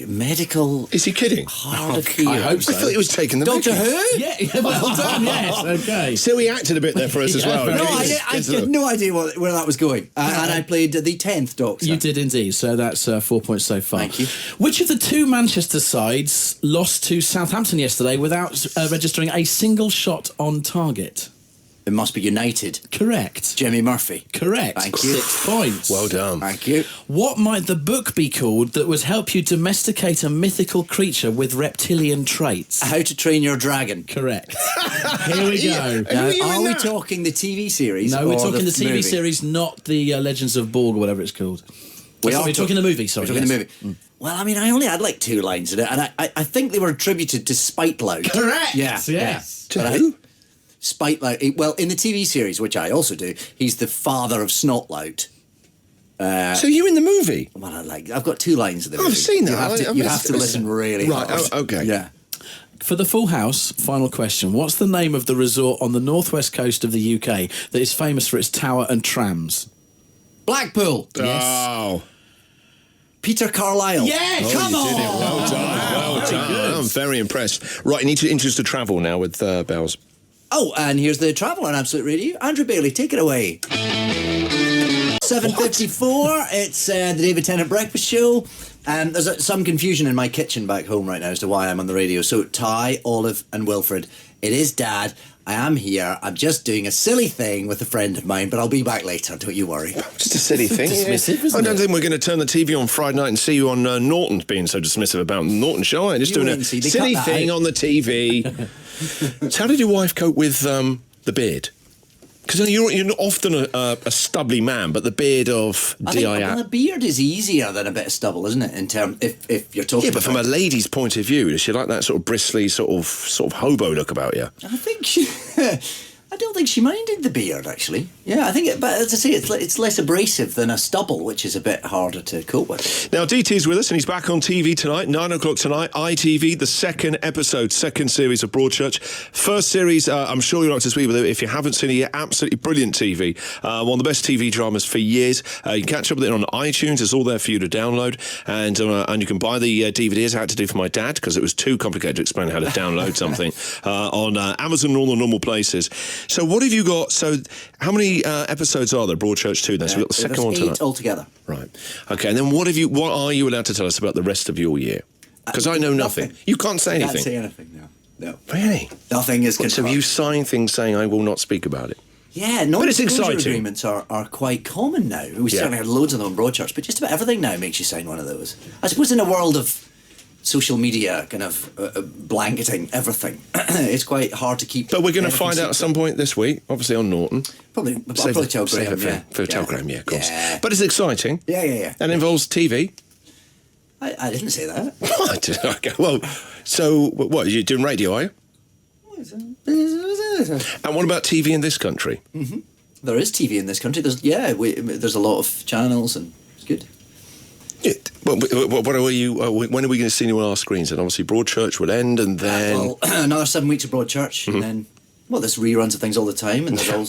Medical... Is he kidding? Hard of hearing. I hope so. I thought he was taking the Doctor mickey. Who? Yeah, well done, yes. Okay. So he acted a bit there for us as well. Yeah. No, I had no idea where that was going. And I played the 10th Doctor. You did indeed, so that's 4 points so far. Thank you. Which of the two Manchester sides lost to Southampton yesterday without registering a single shot on target? It must be United. Correct. Jimmy Murphy. Correct. Thank you. 6 points. Well done. Thank you. What might the book be called that would help you domesticate a mythical creature with reptilian traits? How to Train Your Dragon. Correct. Here we go. Now, are we talking the TV series? No, we're or talking the TV movie? series, not the Legends of Borg or whatever it's called. We're talking the movie, sorry. We're talking the movie. Well, I mean, I only had like 2 lines in it, and I think they were attributed to Spite Loud. Correct. Yeah. Yes. To who? Spite Loud. Well, in the TV series, which I also do, he's the father of Snot Loud. So you in the movie? Well, I've got 2 lines in the movie. I've seen that. You have to listen really hard. Right, okay. Yeah. For the Full House, final question. What's the name of the resort on the northwest coast of the UK that is famous for its tower and trams? Blackpool. Oh. Peter Carlisle. Yeah, come on. Did it. Well done. Well done. I'm very impressed. Right, you need to introduce the travel now with Bells. Oh, and here's the travel on Absolute Radio. Andrew Bailey, take it away. 7:54. It's the David Tennant Breakfast Show. There's some confusion in my kitchen back home right now as to why I'm on the radio. So, Ty, Olive, and Wilfred, it is Dad. I am here. I'm just doing a silly thing with a friend of mine, but I'll be back later. Don't you worry. Just a silly thing. Dismissive, isn't I don't it? think we're going to turn the TV on Friday night and see you on Norton being so dismissive about Norton show. I'm just You doing wait a and see. They silly cut that thing out. on the TV. So how did your wife cope with the beard? Because you're often a stubbly man, but the beard of I think, D.I. well, a beard is easier than a bit of stubble, isn't it? In term, if you're talking. Yeah, but from a about- lady's point of view, does she like that sort of bristly, sort of hobo look about you? I think she. I don't think she minded the beard, actually. Yeah, I think, but as I say, it's less abrasive than a stubble, which is a bit harder to cope with. Now, DT's with us, and he's back on TV tonight, 9 o'clock tonight, ITV, the second series of Broadchurch. First series, I'm sure you'll like to speak with it. If you haven't seen it yet, absolutely brilliant TV. One of the best TV dramas for years. You can catch up with it on iTunes. It's all there for you to download. And you can buy the DVDs. I had to do for my dad, because it was too complicated to explain how to download something, on Amazon and all the normal places. So what have you got? So how many episodes are there, Broadchurch 2 then? So we've got the second one tonight. 8 altogether. Right. Okay, and then what are you allowed to tell us about the rest of your year? Because I know nothing. You can't say anything. Can't say anything, no. Really? Nothing is So confirmed. you signed things saying I will not speak about it? Yeah, But it's non-disclosure exciting. agreements are quite common now. We certainly had loads of them on Broadchurch, but just about everything now makes you sign one of those. I suppose in a world of social media kind of blanketing everything, it's quite hard to keep. But we're going to everything find out at some point this week, obviously on Norton. Probably, I'll probably tell Save Graham, it for Telegram, yeah, of course. Yeah. But it's exciting. Yeah. And involves TV. I didn't say that. What? Okay, well, so what? You're doing radio, are you? And what about TV in this country? Mm-hmm. There is TV in this country. There's a lot of channels, and it's good. What are you? When are we going to see you on our screens? And obviously, Broadchurch will end, and then Another 7 weeks of Broadchurch, and then there's reruns of things all the time, and there's all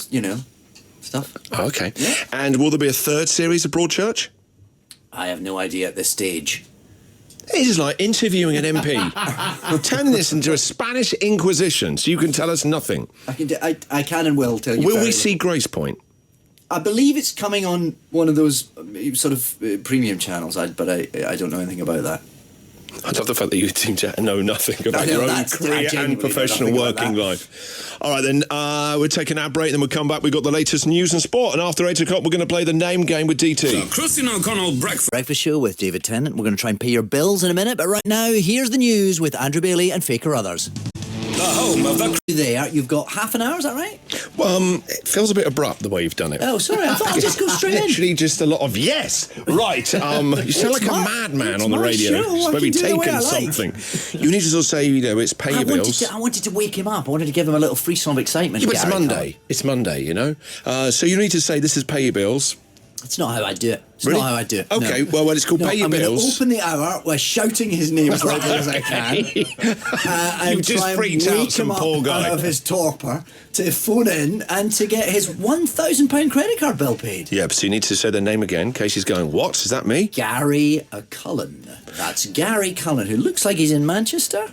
stuff. Oh, okay. Yeah. And will there be a third series of Broadchurch? I have no idea at this stage. It is like interviewing an MP. Turning this into a Spanish Inquisition, so you can tell us nothing. I can and will tell you. Will we see Grace Point? I believe it's coming on one of those sort of premium channels, but I don't know anything about that. I love the fact that you seem to know nothing about your own career and professional working life. All right, then, we'll take an ad break, then we'll come back. We've got the latest news and sport, and after 8 o'clock, we're going to play the name game with DT. The Christian O'Connell Breakfast Show with David Tennant. We're going to try and pay your bills in a minute, but right now, here's the news with Andrew Bailey and Faker Others. the home of the... There, you've got half an hour, is that right? It feels a bit abrupt the way you've done it. Oh, sorry, I thought I'd just go straight in. Literally just a lot of yes. Right. You sound like a madman on the radio. Show. You've maybe taken something. You need to sort of say, it's pay your bills. I wanted to wake him up. I wanted to give him a little frisson of excitement. Yeah, but it's Gary Monday. Cullen. It's Monday, so you need to say this is pay your bills. It's not how I do it. It's Really? not how I do it. Okay, no. well, it's called pay your I'm bills. going to open the hour by shouting his name as loudly as I can. And You've just try and freaked out wake some him up poor guy. out of his torpor to phone in and to get his £1,000 credit card bill paid. Yeah, so you need to say their name again. Casey's going, what? Is that me? Gary Cullen. That's Gary Cullen, who looks like he's in Manchester.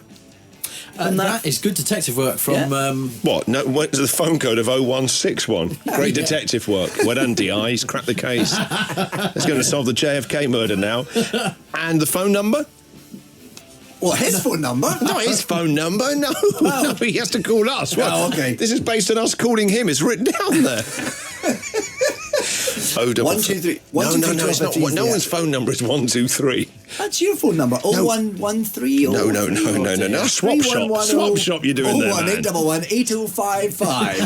And that is good detective work from... What? No, what's the phone code of 0161? Great detective work. Well done, DI. He's cracked the case. He's going to solve the JFK murder now. And the phone number? What, his phone number? Not his phone number, no. No, he has to call us. Oh, okay. This is based on us calling him. It's written down there. Oh, 1, 2, 3. No, it's not. No one's phone number is 123. That's your phone number. 0113. No. Swap shop. You're doing there, man. 01811 8055.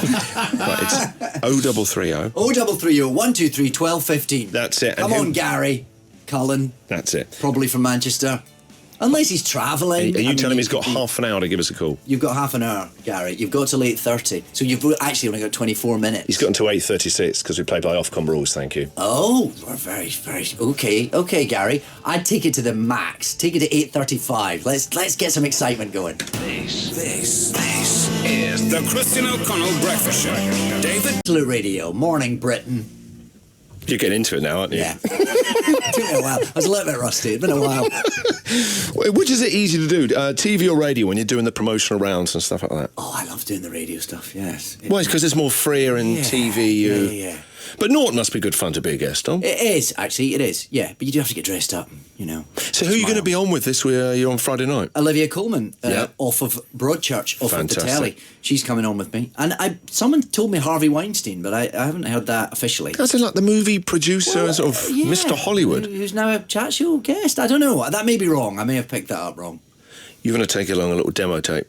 Right, it's 0330. 0330 123 1215. That's it. Come on, Gary Cullen. That's it. Probably from Manchester. Unless he's travelling. Are you telling me he's got half an hour to give us a call? You've got half an hour, Gary. You've got till 8:30. So you've actually only got 24 minutes. He's got until 8:36 because we play by Ofcom rules, thank you. Oh, we're very, very... Okay, Gary. I'd take it to the max. Take it to 8:35. Let's get some excitement going. This is the Christian O'Connell Breakfast Show. David... Radio, Morning Britain. You're getting into it now, aren't you? Yeah. It took me a while. I was a little bit rusty. It's been a while. Which is it easy to do? TV or radio when you're doing the promotional rounds and stuff like that? Oh, I love doing the radio stuff, yes. Well, it's because it's more freer in TV. Yeah. But Norton must be good fun to be a guest on. It is, actually, it is, yeah. But you do have to get dressed up, So who are you going to be on with this? You're on Friday night? Olivia Colman, off of Broadchurch, off of the telly. She's coming on with me. And someone told me Harvey Weinstein, but I haven't heard that officially. That's like the movie producer, Mr. Hollywood. Who's now a chat show guest. I don't know. That may be wrong. I may have picked that up wrong. You're going to take along a little demo tape.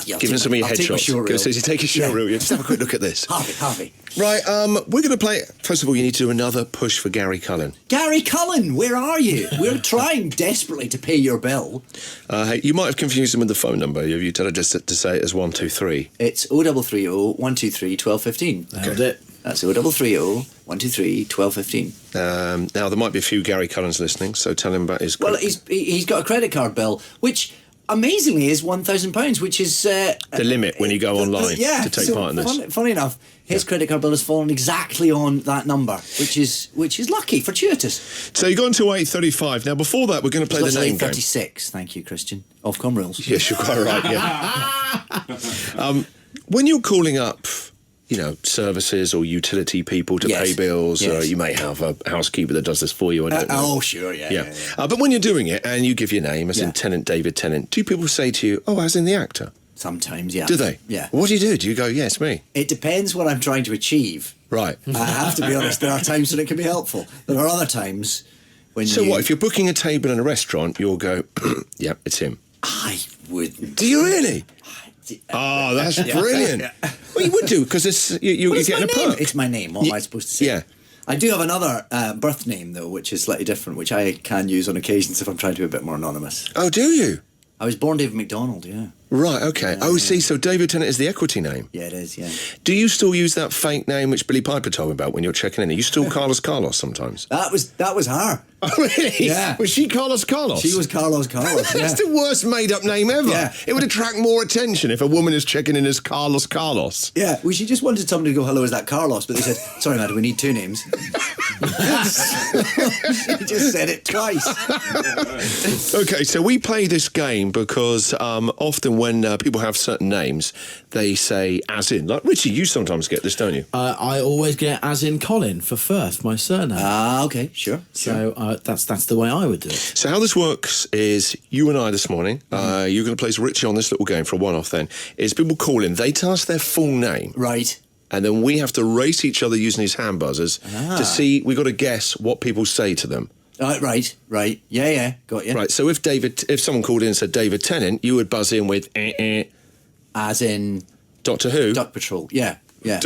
Give him some of your headshots. Says you take a show reel. Just have a quick look at this. Harvey. Right, we're going to play... First of all, you need to do another push for Gary Cullen. Gary Cullen, where are you? We're trying desperately to pay your bill. Hey, you might have confused him with the phone number. You tell her just to say it as 123. It's 0330 123 1215. Nailed it. That's 0330 123 1215. Now, there might be a few Gary Cullens listening, so tell him about his... Well, he's got a credit card bill, which... amazingly is £1,000, which is... the limit when you go online to take part in this. Funny enough, his credit card bill has fallen exactly on that number, which is lucky, fortuitous. So you got until 8:35. Now, before that, we're going to play the name game. 8:36, thank you, Christian. Ofcom rules. Yes, you're quite right, yeah. When you're calling up... services or utility people to pay bills. You may have a housekeeper that does this for you. I don't know. Oh, sure, yeah. But when you're doing it and you give your name, as in Tennant, David Tennant, do people say to you, oh, as in the actor? Sometimes, yeah. Do they? Yeah. What do you do? Do you go, yes, me? It depends what I'm trying to achieve. Right. I have to be honest, there are times when it can be helpful. There are other times when So what, if you're booking a table in a restaurant, you'll go, yeah, it's him. I wouldn't. Do you really? Oh, that's brilliant. Well, you would do, because you're getting a perk. It's my name. What am I supposed to say? Yeah. I do have another birth name, though, which is slightly different, which I can use on occasions if I'm trying to be a bit more anonymous. Oh, do you? I was born David McDonald, yeah. Right, okay. See, so David Tennant is the equity name? Yeah, it is, yeah. Do you still use that fake name which Billy Piper told me about when you're checking in? Are you still Carlos sometimes? That was her. Oh, really? Yeah. Was she Carlos? She was Carlos, yeah. That's the worst made-up name ever. Yeah. It would attract more attention if a woman is checking in as Carlos. Yeah, well, she just wanted somebody to go, hello, is that Carlos? But they said, sorry, madam, we need two names. She just said it twice. Okay, so we play this game because often when people have certain names, they say as in. Like, Richie, you sometimes get this, don't you? I always get as in Colin for Firth, my surname. Ah, okay, sure. So that's the way I would do it. So how this works is you and I this morning, you're going to place Richie on this little game for a one-off then, is people call in, they tell us their full name. Right. And then we have to race each other using these hand buzzers to see, we've got to guess what people say to them. Right. Yeah, got you. Right, so if someone called in and said David Tennant, you would buzz in with As in Doctor Who? Duck Patrol. Yeah. Yeah,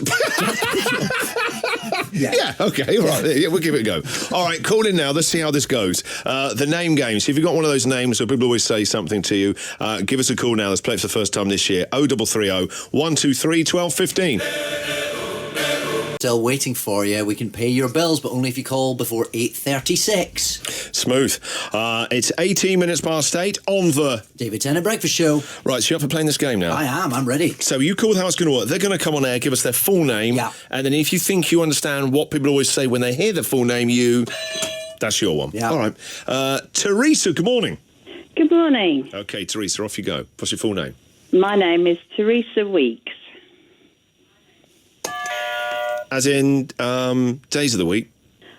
okay, all right. Yeah, we'll give it a go. All right, call in now. Let's see how this goes. The name game. So if you've got one of those names where people always say something to you, give us a call now. Let's play it for the first time this year. 0330 123 1215. Still waiting for you. We can pay your bills, but only if you call before 8:36. Smooth. It's 18 minutes past 8 on the David Tennant Breakfast Show. Right, so you're up for playing this game now? I am. I'm ready. So you call how it's going to work. They're going to come on air, give us their full name, and then if you think you understand what people always say when they hear the full name, that's your one. Yeah. All right. Teresa, good morning. Good morning. Okay, Teresa, off you go. What's your full name? My name is Teresa Weeks. As in days of the week?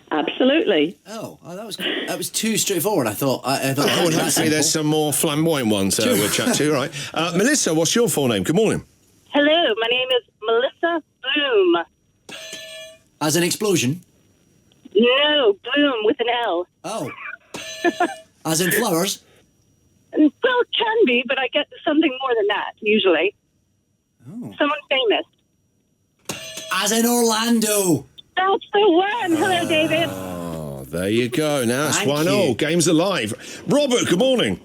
Absolutely. Oh, that was too straightforward. I thought. Well, hopefully there's some more flamboyant ones we'll chat to. All right. Melissa, what's your full name? Good morning. Hello, my name is Melissa Bloom. As an explosion? No, Bloom with an L. Oh. As in flowers? Well, it can be, but I get something more than that, usually. Oh. Someone famous. As in Orlando. That's the one. Hello, David. Oh, there you go. Now it's Thank 1-0. you. Game's alive. Robert, good morning.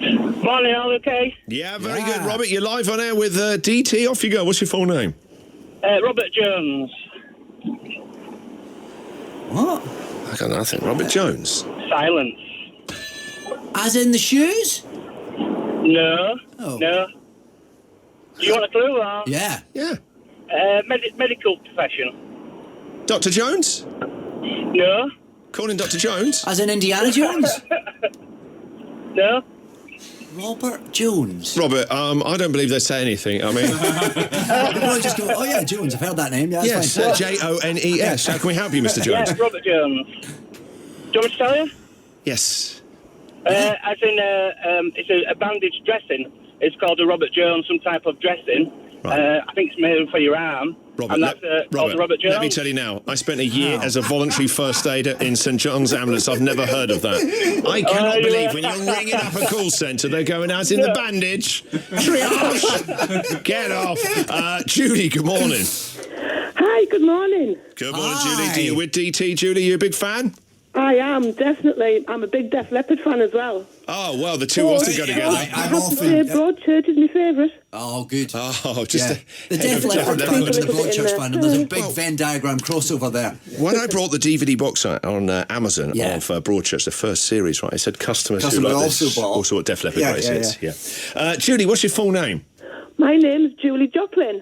Morning, all okay? Yeah, very good, Robert. You're live on air with DT. Off you go. What's your full name? Robert Jones. What? I got nothing. Robert Jones. Silence. As in the shoes? No. Oh. No. Do you want a clue? Or? Yeah. Yeah. Medical profession. Dr. Jones? No. Calling Dr. Jones? As in Indiana Jones? No. Robert Jones. Robert, I don't believe they say anything. I mean... just go, oh yeah, Jones, I've heard that name. Yeah, yes, fine. Jones. How can we help you, Mr. Jones? Yeah, Robert Jones. Do you want me to tell you? Yes. As in, it's a bandage dressing. It's called a Robert Jones, some type of dressing. I think it's made for your arm. Robert, and that's called Robert Jones. let me tell you now, I spent a year as a voluntary first aider in St John's Ambulance. I've never heard of that. I cannot believe when you're ringing up a call centre, they're going out in the bandage. Triage. Get off. Julie, good morning. Hi, good morning. Good morning, Julie. Do you with DT, Julie? You a big fan? I am, definitely. I'm a big Def Leppard fan as well. Oh, well, the two often go together. I have to say Broadchurch is my favourite. Oh, good. Oh, just the Def Leppard fan and the Broadchurch fan, and there's a big Venn diagram crossover there. When I brought the DVD box set on Amazon of Broadchurch, the first series, right, it said customers who like this also what Def Leppard bracelets. Yeah. Julie, what's your full name? My name's Julie Joplin.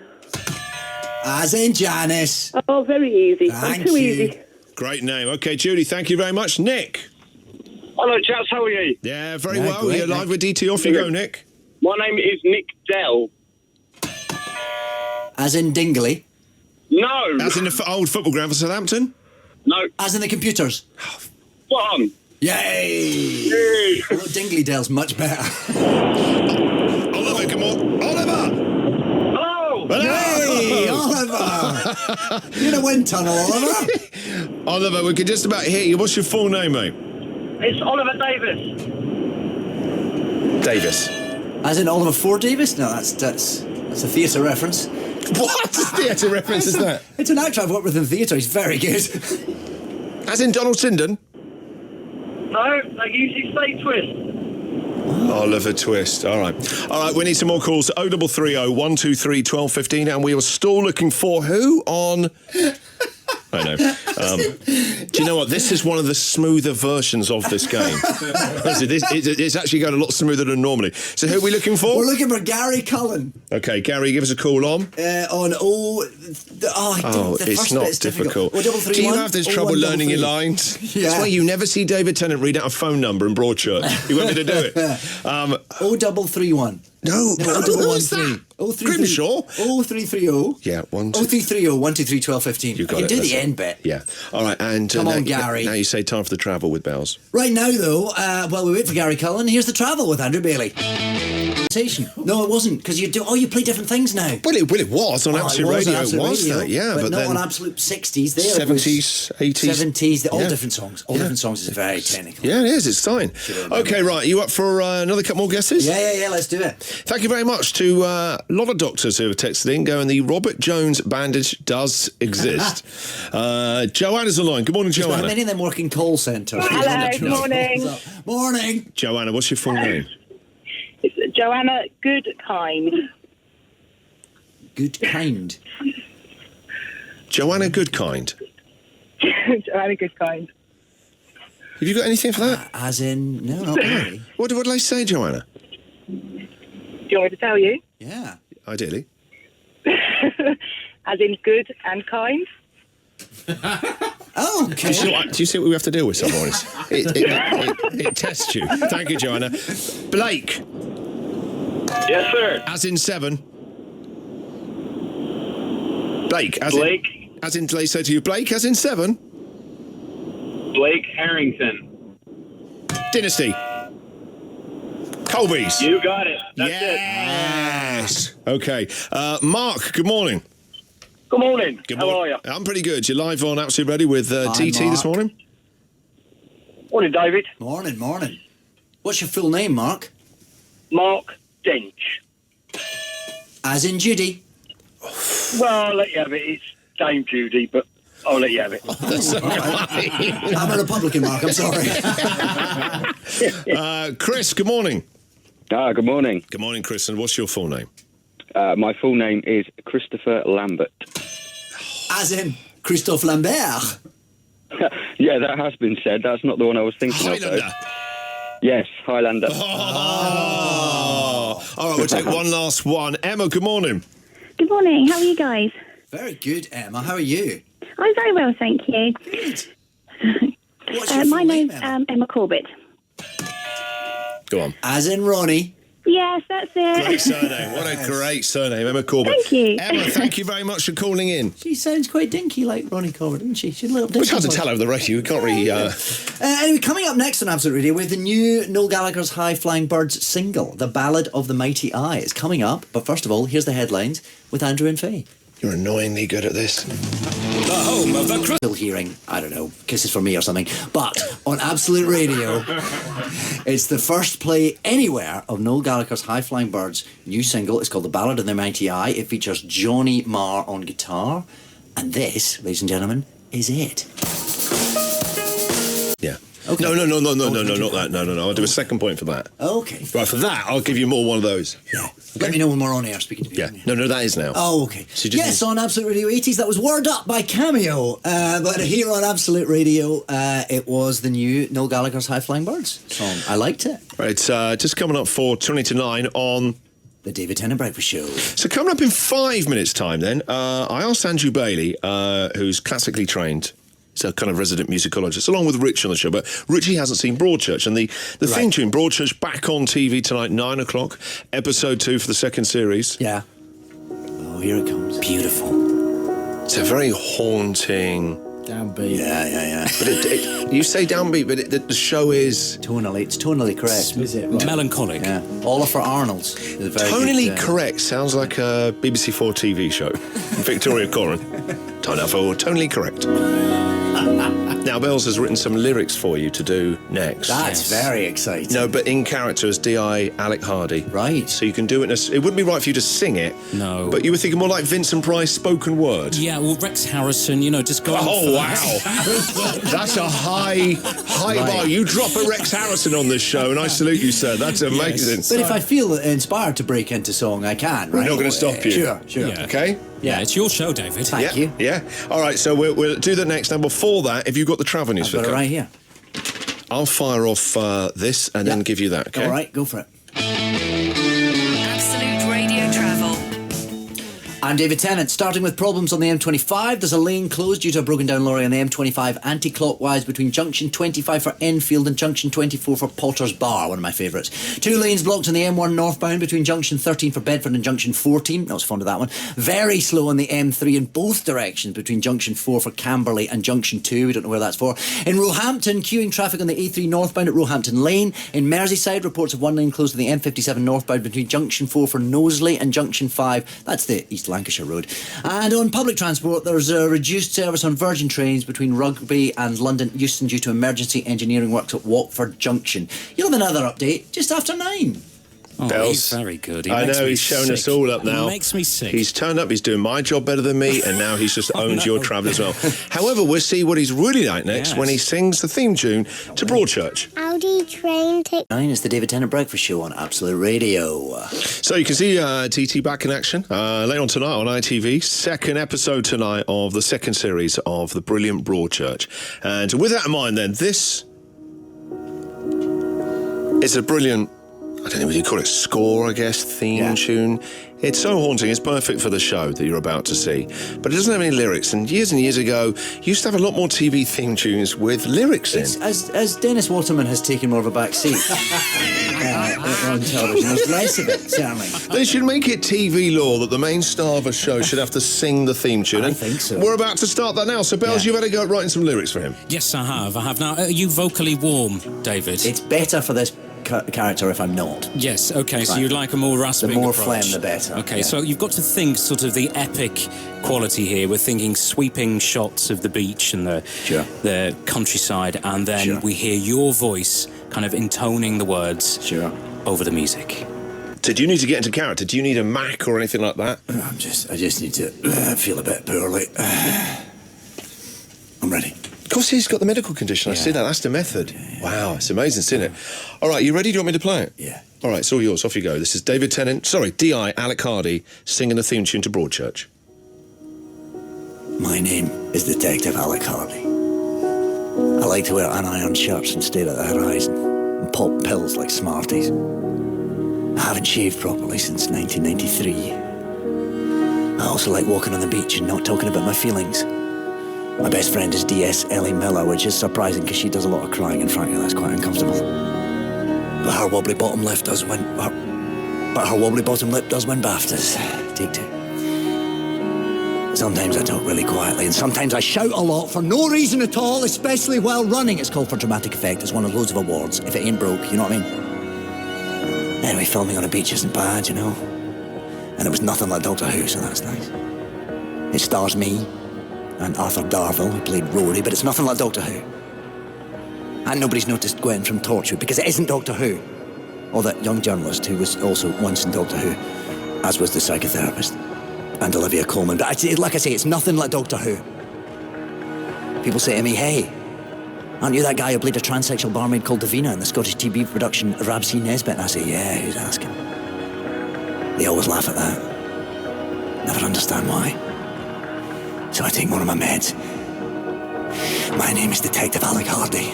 As in Janice. Oh, very easy. Thank too you. easy. Great name. Okay, Julie, thank you very much. Nick. Hello, chaps. How are you? Yeah, very well. You're live with DT. Off you go, Nick. My name is Nick Dell. As in Dingley? No. As in the old football ground for Southampton? No. As in the computers? Spot on. Yay! Well, Dingley Dell's much better. Oliver, come on. Oliver! Hey, Oliver! You're in a wind tunnel, Oliver. Oliver, we can just about hear you. What's your full name, mate? It's Oliver Davis. Davis. As in Oliver Ford Davis? No, that's a theatre reference. What theatre reference is that? It's an actor I've worked with in theatre. He's very good. As in Donald Sinden? No, I usually say Twist. Oliver Twist. All right, we need some more calls. 0330 123 1215, and we are still looking for who on... I know. Do you know what? This is one of the smoother versions of this game. It's actually going a lot smoother than normally. So who are we looking for? We're looking for Gary Cullen. Okay, Gary, give us a call on. It's not difficult. Do you have this trouble learning your lines? Yeah. That's why you never see David Tennant read out a phone number in Broadchurch. You want me to do it? 0331. No, who is that? Grimshaw? 0330. Yeah, 0330 123 1215. You got I can it. do That's the it. end bit. Yeah. All right, and Come on, Gary. Now you say time for the travel with Bells. Right now, though, while we wait for Gary Cullen, here's the travel with Andrew Bailey. No, it wasn't, because you play different things now. Well, it was on Absolute Radio. It was that, yeah. But not then on Absolute 60s. There 70s, 80s. 70s, all different songs. All different songs is very technical. Yeah, it is. It's fine. Okay, right. You up for another couple more guesses? Yeah, let's do it. Thank you very much to a lot of doctors who have texted in going, the Robert Jones bandage does exist. Joanna's online. Good morning, Joanna. Many of them work in call centres. Hello, good morning. Morning. Joanna, what's your full name? It's Joanna Goodkind. Goodkind. Joanna Goodkind. Joanna Goodkind. Have you got anything for that? As in, no, not really. What did I say, Joanna? Do you want me to tell you? Yeah. Ideally. As in good and kind. Oh, okay. Do you see what we have to deal with some mornings? It tests you. Thank you, Joanna. Blake. Yes, sir. As in 7. Blake. As in, they say to you, Blake, as in 7. Blake Harrington. Dynasty. Colby's. You got it. That's Yes. Okay. Mark, good morning. Good morning. How are you? I'm pretty good. You're live on Absolute Ready with TT Mark. this morning? Morning, David. Morning. What's your full name, Mark? Mark Dench. As in Judy. Well, I'll let you have it. It's Dame Judy, but I'll let you have it. That's all right. I'm a Republican, Mark. I'm sorry. Chris, good morning. Good morning. Good morning, Chris. And what's your full name? My full name is Christopher Lambert. As in Christophe Lambert. Yeah, that has been said. That's not the one I was thinking Highlander. of, though. Yes, Highlander. Oh. All right, we'll take one last one. Emma, good morning. Good morning. How are you guys? Very good, Emma. How are you? I'm very well, thank you. Good. What's your my full name, name's Emma? Emma Corbett. Go on. As in Ronnie. Yes, that's it. Great surname. What a great surname, Emma Corbett. Thank you. Emma, thank you very much for calling in. She sounds quite dinky like Ronnie Corbett, doesn't she? She's a little dinky. It's hard to tell over the radio. We can't really... Anyway, coming up next on Absolute Radio, we have the new Noel Gallagher's High Flying Birds single, The Ballad of the Mighty Eye. It's coming up, but first of all, here's the headlines with Andrew and Faye. You're annoyingly good at this. The home of the Still hearing, I don't know, Kisses from Me or something. But on Absolute Radio, it's the first play anywhere of Noel Gallagher's High Flying Birds' new single. It's called The Ballad of the Mighty Eye. It features Johnny Marr on guitar. And this, ladies and gentlemen, is it. Yeah. Okay. No, not that. No. I'll do a second point for that. Okay. Right, for that, I'll give you more one of those. Yeah. Okay. Let me know when we're on air speaking to people. Yeah. No, that is now. Oh, okay. So just yes, on Absolute Radio 80s, that was Word Up by Cameo. But here on Absolute Radio, it was the new Noel Gallagher's High Flying Birds song. I liked it. Right, it's just coming up for 20 to 9 on... The David Tennant Breakfast Show. So coming up in 5 minutes' time then, I asked Andrew Bailey, who's classically trained, he's a kind of resident musicologist, along with Rich on the show, but Richie hasn't seen Broadchurch, and the theme tune, Broadchurch, back on TV tonight, 9 o'clock, episode 2 for the second series. Yeah. Oh, here it comes. Beautiful. It's a very haunting... Downbeat. Yeah. But you say downbeat, but the show is... It's tonally correct. Is it? Right. Melancholic. Yeah. Oliver Arnold's. Is a very Tonally good, correct sounds like a BBC4 TV show. Victoria Coren. Time out for Tonally Correct. Now, Bells has written some lyrics for you to do next. That's very exciting. No, but in character as D.I. Alec Hardy. Right. So you can do it. It wouldn't be right for you to sing it. No. But you were thinking more like Vincent Price spoken word. Yeah, well, Rex Harrison, just go... Oh, wow. That's a high bar. You drop a Rex Harrison on this show, and I salute you, sir. That's amazing. But if I feel inspired to break into song, I can, right? We're not going to stop you. Sure. Yeah. Okay? Yeah, it's your show, David. Thank you. Yeah. All right, so we'll do that next. Now, before that, have you got the travel news I've got it right here. I'll fire off this and then give you that, okay? All right, go for it. Absolute Radio Travel. I'm David Tennant. Starting with problems on the M25, there's a lane closed due to a broken down lorry on the M25 anti-clockwise between junction 25 for Enfield and junction 24 for Potter's Bar, one of my favourites. 2 lanes blocked on the M1 northbound between junction 13 for Bedford and junction 14. I was fond of that one. Very slow on the M3 in both directions between junction 4 for Camberley and junction 2. We don't know where that's for. In Roehampton, queuing traffic on the A3 northbound at Roehampton Lane. In Merseyside, reports of 1 lane closed on the M57 northbound between junction 4 for Knowsley and junction 5. That's the East Lancashire Road. And on public transport, there's a reduced service on Virgin trains between Rugby and London Euston due to emergency engineering works at Watford Junction. You'll have another update just after 9. Oh, Bells. he's very good. He I makes know, me he's shown sick. us all up now. He makes me sick. He's turned up, he's doing my job better than me, and now he's just owned your travel as well. However, we'll see what he's really like next when he sings the theme tune to Broadchurch. Audi train ticket. 9 is the David Tennant Breakfast Show on Absolute Radio. So you can see TT back in action later on tonight on ITV. Second episode tonight of the second series of the brilliant Broadchurch. And with that in mind then, this is a brilliant, I don't know what you call it, score, I guess, theme tune. It's so haunting, it's perfect for the show that you're about to see. But it doesn't have any lyrics, and years ago, you used to have a lot more TV theme tunes with lyrics in. As Dennis Waterman has taken more of a back seat on television, there's less of it, certainly. They should make it TV law that the main star of a show should have to sing the theme tune. I think so. We're about to start that now, so Bells, you've had a go at writing some lyrics for him. Yes, I have. Now, are you vocally warm, David? It's better for this character if I'm not. Yes, okay, so Right. you'd like a more rasping The more approach. phlegm, the better. Okay, Yeah. so you've got to think sort of the epic quality here. We're thinking sweeping shots of the beach and the countryside, and then we hear your voice kind of intoning the words over the music. Did you need to get into character? Do you need a Mac or anything like that? I just need to feel a bit poorly. I'm ready. Of course, he's got the medical condition. I see that. That's the method. Wow, it's amazing, isn't it? All right, you ready? Do you want me to play it? Yeah. All right, it's all yours. Off you go. This is David Tennant. Sorry, D.I. Alec Hardy singing the theme tune to Broadchurch. My name is Detective Alec Hardy. I like to wear aniron shirts and stare at the horizon and pop pills like Smarties. I haven't shaved properly since 1993. I also like walking on the beach and not talking about my feelings. My best friend is D.S. Ellie Miller, which is surprising because she does a lot of crying, and frankly, that's quite uncomfortable. But her wobbly bottom lip does win. But her wobbly bottom lip does win BAFTAs. Take 2. Sometimes I talk really quietly, and sometimes I shout a lot for no reason at all, especially while running. It's called for dramatic effect. It's won loads of awards. If it ain't broke, you know what I mean? Anyway, filming on a beach isn't bad, you know. And it was nothing like Doctor Who, so that's nice. It stars me and Arthur Darvill, who played Rory, but it's nothing like Doctor Who. And nobody's noticed Gwen from Torchwood, because it isn't Doctor Who. Or that young journalist who was also once in Doctor Who, as was the psychotherapist, and Olivia Colman. But like I say, it's nothing like Doctor Who. People say to me, hey, aren't you that guy who played a transsexual barmaid called Davina in the Scottish TV production Rab C. Nesbitt? And I say, yeah, who's asking? They always laugh at that. Never understand why. So I take one of my meds. My name is Detective Alec Hardy.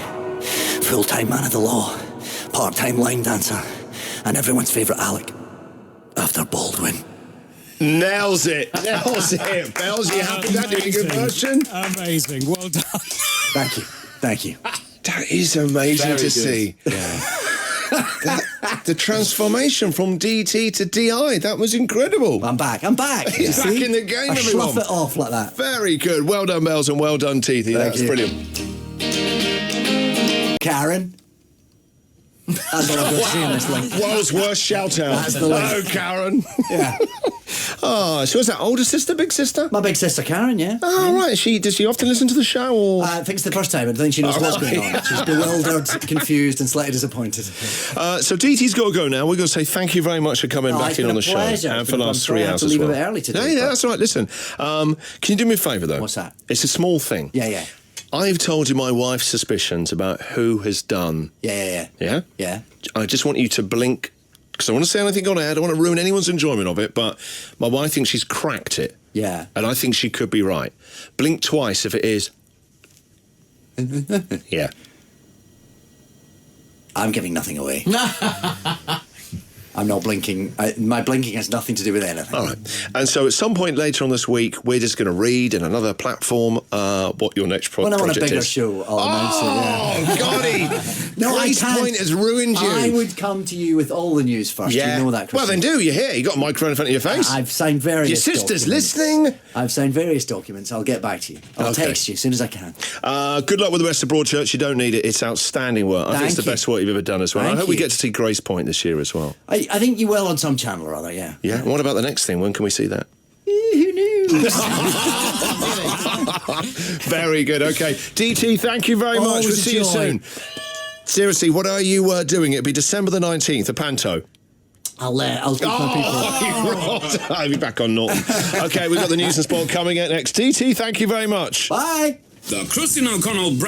Full-time man of the law. Part-time line dancer. And everyone's favourite Alec. After Baldwin. Nails it. Nails it. Bells, you happy with that? Doing a good version? Amazing. Well done. Thank you. Thank you. That is amazing Very to good. see. The transformation from DT to DI, that was incredible. I'm back. I'm back. He's back in the game, I everyone. slough it off like that. Very good. Well done, Bells, and well done, Teethy. That's you. brilliant. Karen. That's what I've got to say in this link. World's worst shout out. That's the link. Hello, Karen. Yeah. Oh, so is that older sister, big sister? My big sister Karen, yeah. Oh, right. Does she often listen to the show? Or? I think it's the first time. I don't think she knows what's going on. She's bewildered, confused, and slightly disappointed. So DT's got to go now. We're going to say thank you very much for coming back it's in been on a the pleasure. show and It's for the been last fun. 3 I had hours to as leave well. a bit early today, Yeah, but- that's all right. Listen, can you do me a favour though? What's that? It's a small thing. Yeah. I've told you my wife's suspicions about who has done. Yeah. Yeah? Yeah. I just want you to blink, because I want to say anything on air. I don't want to ruin anyone's enjoyment of it, but my wife thinks she's cracked it. Yeah. And I think she could be right. Blink twice if it is. Yeah. I'm giving nothing away. I'm not blinking. My blinking has nothing to do with anything. All right. And so at some point later on this week, we're just going to read in another platform what your next project is. When I'm on a bigger show, I'll announce it. Yeah. Oh, Goddy! No, Grace Point has ruined you. I would come to you with all the news first. Yeah. You know that, Well, Christian. then do. You're here. You got a microphone in front of your face. I've signed various Your sister's documents. listening. I've signed various documents. I'll get back to you. I'll Okay. text you as soon as I can. Good luck with the rest of Broadchurch. You don't need it. It's outstanding work. I think it's the Thank you. best work you've ever done as well. I Thank hope we you. get to see Grace Point this year as well. I think you will on some channel or other, yeah. Yeah. What about the next thing? When can we see that? Who knew? Very good. Okay. DT, thank you very much. Always We'll a see you joy. soon. Seriously, what are you doing? It'll be December the 19th, a panto. I'll speak to my people. I'll be back on Norton. Okay, we've got the news and sport coming up next. DT, thank you very much. Bye. The Christian O'Connell